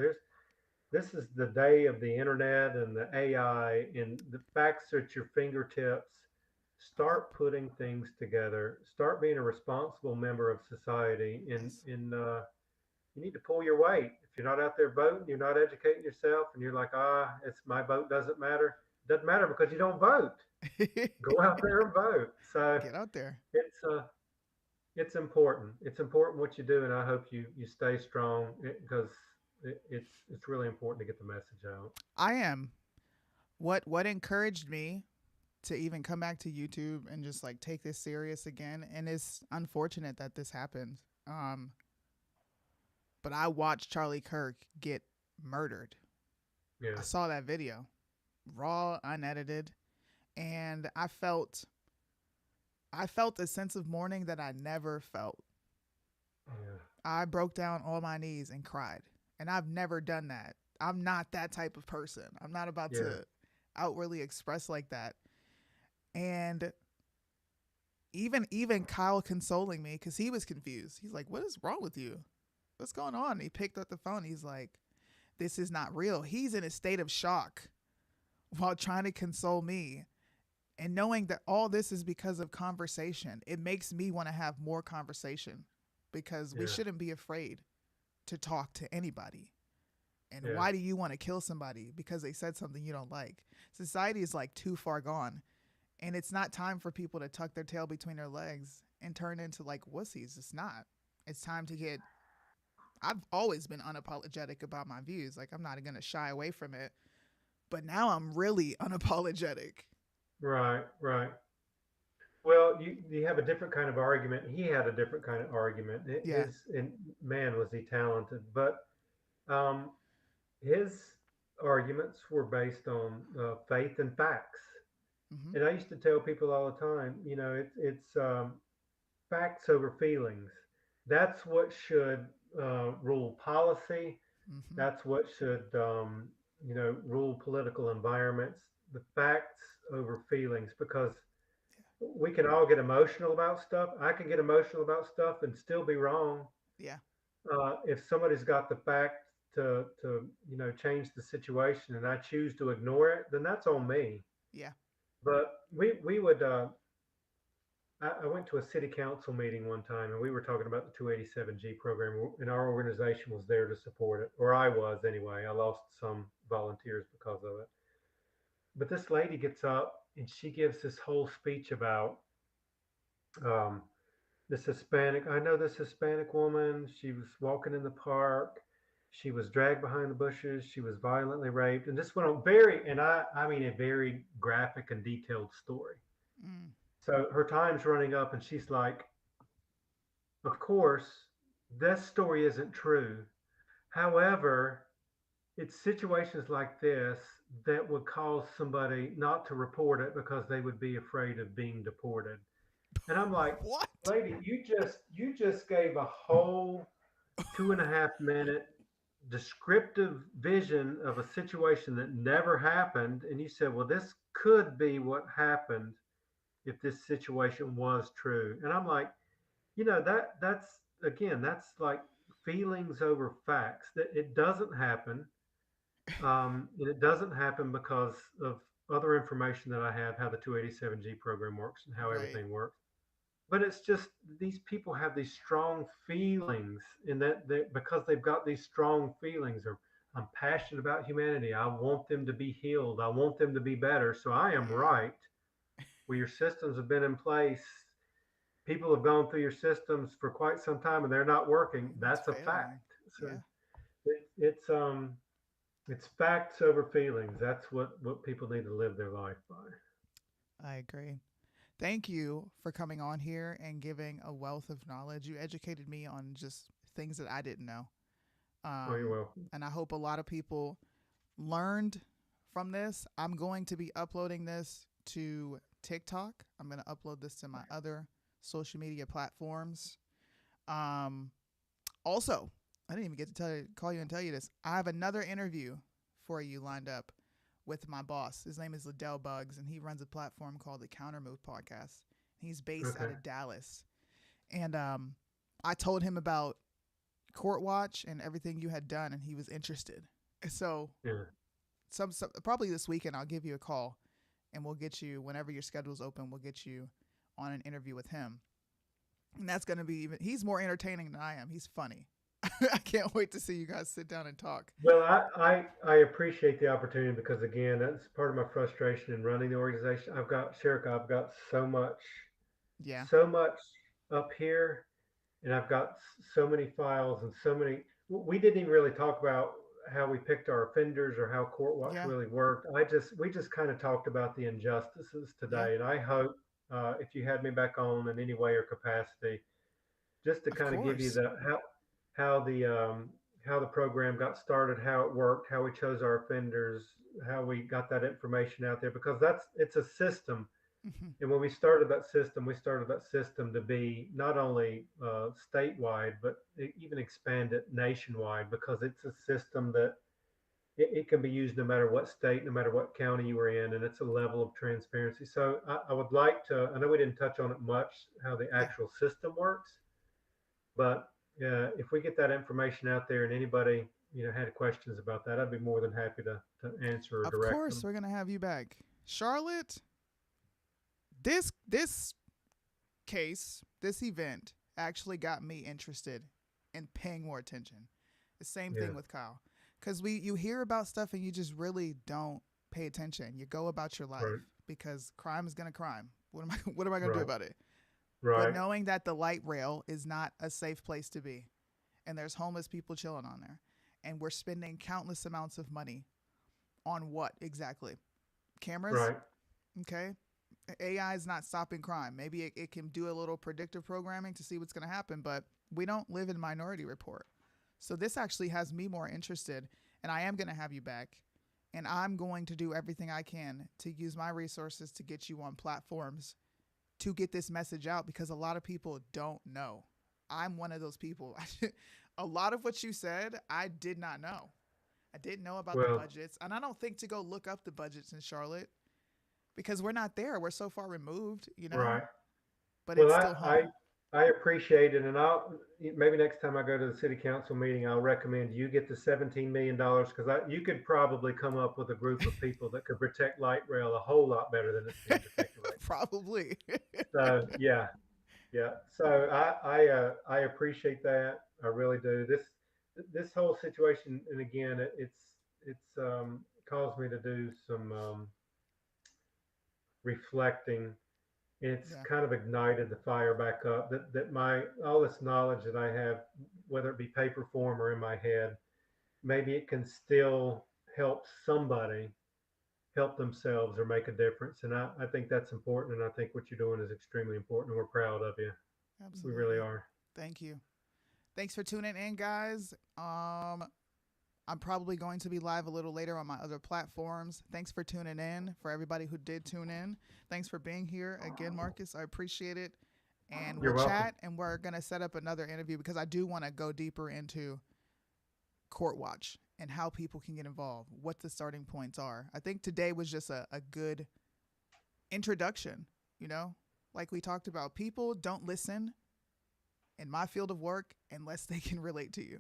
This is the day of the internet and the AI and the facts at your fingertips. Yep. Start putting things together. Start being a responsible member of society, and Yes. you need to pull your weight. If you're not out there voting, you're not educating yourself, and you're like, it's my vote doesn't matter. It doesn't matter because you don't vote. Go out there and vote. So Get out there. it's it's important. It's important what you do, and I hope you stay strong because it's really important to get the message out. I am. What encouraged me to even come back to YouTube and just like take this serious again, and it's unfortunate that this happened. Um, but I watched Charlie Kirk get murdered. I Yeah, saw that video, raw, unedited, and I felt a sense of mourning that I never felt. yeah, I broke down on my knees and cried. And I've never done that. I'm not that type of person. I'm not about yeah, to outwardly express like that. And even Kyle consoling me cuz he was confused. He's like, "What is wrong with you? What's going on?" And he picked up the phone. He's like, "This is not real." He's in a state of shock while trying to console me. And knowing that all this is because of conversation, it makes me want to have more conversation because we yeah, shouldn't be afraid to talk to anybody. And yeah, why do you want to kill somebody because they said something you don't like? Society is like too far gone. And it's not time for people to tuck their tail between their legs and turn into like wussies. It's not. It's time to get. I've always been unapologetic about my views. Like, I'm not going to shy away from it. But now I'm really unapologetic. right, right. Well, you have a different kind of argument. He had a different kind of argument. Yeah. His and man was he talented, but um, his arguments were based on faith and facts. Mm-hmm. And I used to tell people all the time, it's facts over feelings. That's what should rule policy. Mm-hmm. That's what should, rule political environments. The facts over feelings, because we can all get emotional about stuff. I can get emotional about stuff and still be wrong. Yeah. If somebody's got the facts to change the situation and I choose to ignore it, then that's on me. Yeah. But we would I went to a city council meeting one time and we were talking about the 287G program, and our organization was there to support it, or I was anyway. I lost some volunteers because of it. But this lady gets up and she gives this whole speech about um, this Hispanic. I know this Hispanic woman. She was walking in the park. She was dragged behind the bushes. She was violently raped, and this went on very, and I mean, a very graphic and detailed story. Mm. So her time's running up, and she's like, "Of course, this story isn't true. However, it's situations like this that would cause somebody not to report it because they would be afraid of being deported." And I'm like, What? "Lady, you just gave a whole 2.5 minute descriptive vision of a situation that never happened, and you said, well, this could be what happened if this situation was true." And I'm like, that's again, that's like feelings over facts. That it doesn't happen, and it doesn't happen because of other information that I have, how the 287G program works and how Right. everything works. But it's just these people have these strong feelings, and that because they've got these strong feelings, or I'm passionate about humanity. I want them to be healed. I want them to be better. So I am Yeah. right. Where your systems have been in place, people have gone through your systems for quite some time, and they're not working. It's That's a failing. fact. So Yeah. it's facts over feelings. That's what people need to live their life by. I agree. Thank you for coming on here and giving a wealth of knowledge. You educated me on just things that I didn't know. Oh, you're Um, welcome. and I hope a lot of people learned from this. I'm going to be uploading this to TikTok. I'm going to upload this to my other social media platforms. Um, Also, I didn't even get to call you and tell you this. I have another interview for you lined up with my boss. His name is Liddell Buggs, and he runs a platform called the Counter Move Podcast. He's based out Okay. of Dallas, and I told him about Court Watch and everything you had done, and he was interested. So, Yeah. some probably this weekend, I'll give you a call, and we'll get you whenever your schedule's open. We'll get you on an interview with him, and that's going to be even. He's more entertaining than I am. He's funny. I can't wait to see you guys sit down and talk. Well, I appreciate the opportunity because again, that's part of my frustration in running the organization. Sherika, I've got Yeah, so much up here, and I've got so many files and so many. We didn't even really talk about how we picked our offenders or how Court Watch yeah, really worked. We just kind of talked about the injustices yeah. today, and I hope if you had me back on in any way or capacity, just to Of kind of give you course. the how the how the program got started, how it worked, how we chose our offenders, how we got that information out there, because it's a system. Hmm. And when we started that system to be not only statewide, but even expand it nationwide, because it's a system that it can be used no matter what state, no matter what county you were in, and it's a level of transparency. So I would like to. I know we didn't touch on it much, how the Yeah, actual system works, but if we get that information out there and anybody had questions about that, I'd be more than happy to answer or of direct course them. we're gonna have you back, Charlotte. This case, this event, actually got me interested in paying more attention. The same thing Yeah, with Kyle, because you hear about stuff and you just really don't pay attention. You go about your life right, because crime is gonna crime. What am I gonna do right, about it? But right, knowing that the light rail is not a safe place to be, and there's homeless people chilling on there, and we're spending countless amounts of money on what exactly? Cameras? right. Okay. AI is not stopping crime. Maybe it can do a little predictive programming to see what's going to happen, but we don't live in Minority Report. So this actually has me more interested, and I am going to have you back. And I'm going to do everything I can to use my resources to get you on platforms to get this message out because a lot of people don't know. I'm one of those people. A lot of what you said, I did not know. I didn't know about the Well, budgets, and I don't think to go look up the budgets in Charlotte because we're not there. We're so far removed, right. but Well, it's still home. I appreciate it, and I'll maybe next time I go to the city council meeting, I'll recommend you get the $17 million because you could probably come up with a group of people that could protect light rail a whole lot better than it's being protected right Probably. now. So yeah, yeah. So I appreciate that. I really do. This whole situation, and again, it's caused me to do some reflecting. It's Yeah. kind of ignited the fire back up. That my all this knowledge that I have, whether it be paper form or in my head, maybe it can still help somebody help themselves or make a difference. And I think that's important. And I think what you're doing is extremely important. And we're proud of you. We really Absolutely. are. Thank you. Thanks for tuning in, guys. I'm probably going to be live a little later on my other platforms. Thanks for tuning in. For everybody who did tune in, thanks for being here again, Marcus. I appreciate it. And we'll You're welcome. chat, and we're going to set up another interview because I do want to go deeper into Court Watch and how people can get involved, what the starting points are. I think today was just a good introduction, you know? Like we talked about, people don't listen in my field of work unless they can relate to you.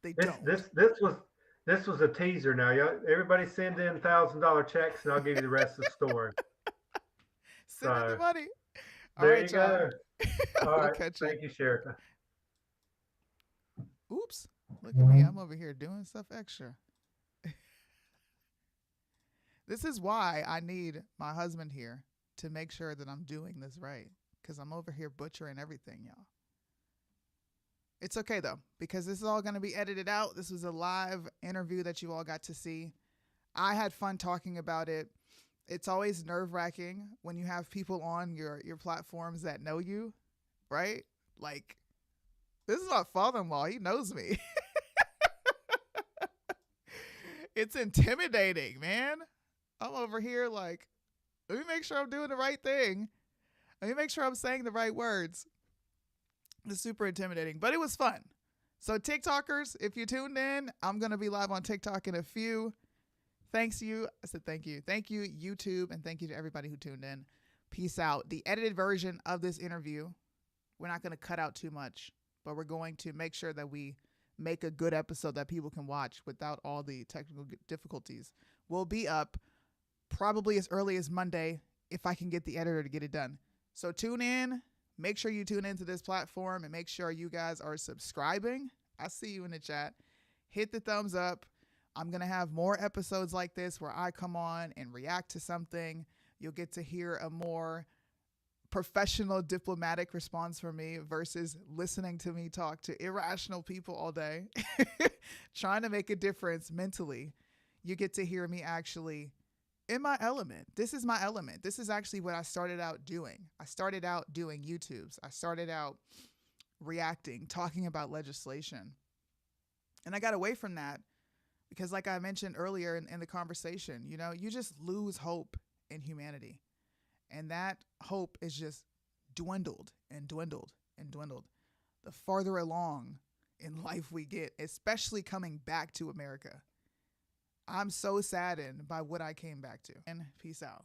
They This don't. this this was this was a teaser. Now, everybody send in $1,000 checks, and I'll give you the rest of the story. Send in the So money. All there right, you y'all. go. All We'll right. catch you. Thank you, Sherika. Oops. Look at me. I'm over here doing stuff extra. This is why I need my husband here to make sure that I'm doing this right. Because I'm over here butchering everything, y'all. It's okay though, because this is all going to be edited out. This was a live interview that you all got to see. I had fun talking about it. It's always nerve wracking when you have people on your platforms that know you, right? Like, this is my father in law. He knows me. It's intimidating, man. I'm over here like, let me make sure I'm doing the right thing. Let me make sure I'm saying the right words. It's super intimidating, but it was fun. So, TikTokers, if you tuned in, I'm going to be live on TikTok in a few. Thanks you. I said thank you. Thank you, YouTube, and thank you to everybody who tuned in. Peace out. The edited version of this interview, we're not going to cut out too much, but we're going to make sure that we make a good episode that people can watch without all the technical difficulties. Will be up probably as early as Monday if I can get the editor to get it done. So tune in. Make sure you tune into this platform and make sure you guys are subscribing. I see you in the chat. Hit the thumbs up. I'm going to have more episodes like this where I come on and react to something. You'll get to hear a more professional, diplomatic response from me versus listening to me talk to irrational people all day, trying to make a difference mentally. You get to hear me actually in my element. This is my element. This is actually what I started out doing. I started out doing YouTubes. I started out reacting, talking about legislation. And I got away from that because, like I mentioned earlier in the conversation, you know, you just lose hope in humanity. And that hope is just dwindled and dwindled and dwindled. The farther along in life we get, especially coming back to America. I'm so saddened by what I came back to. And peace out.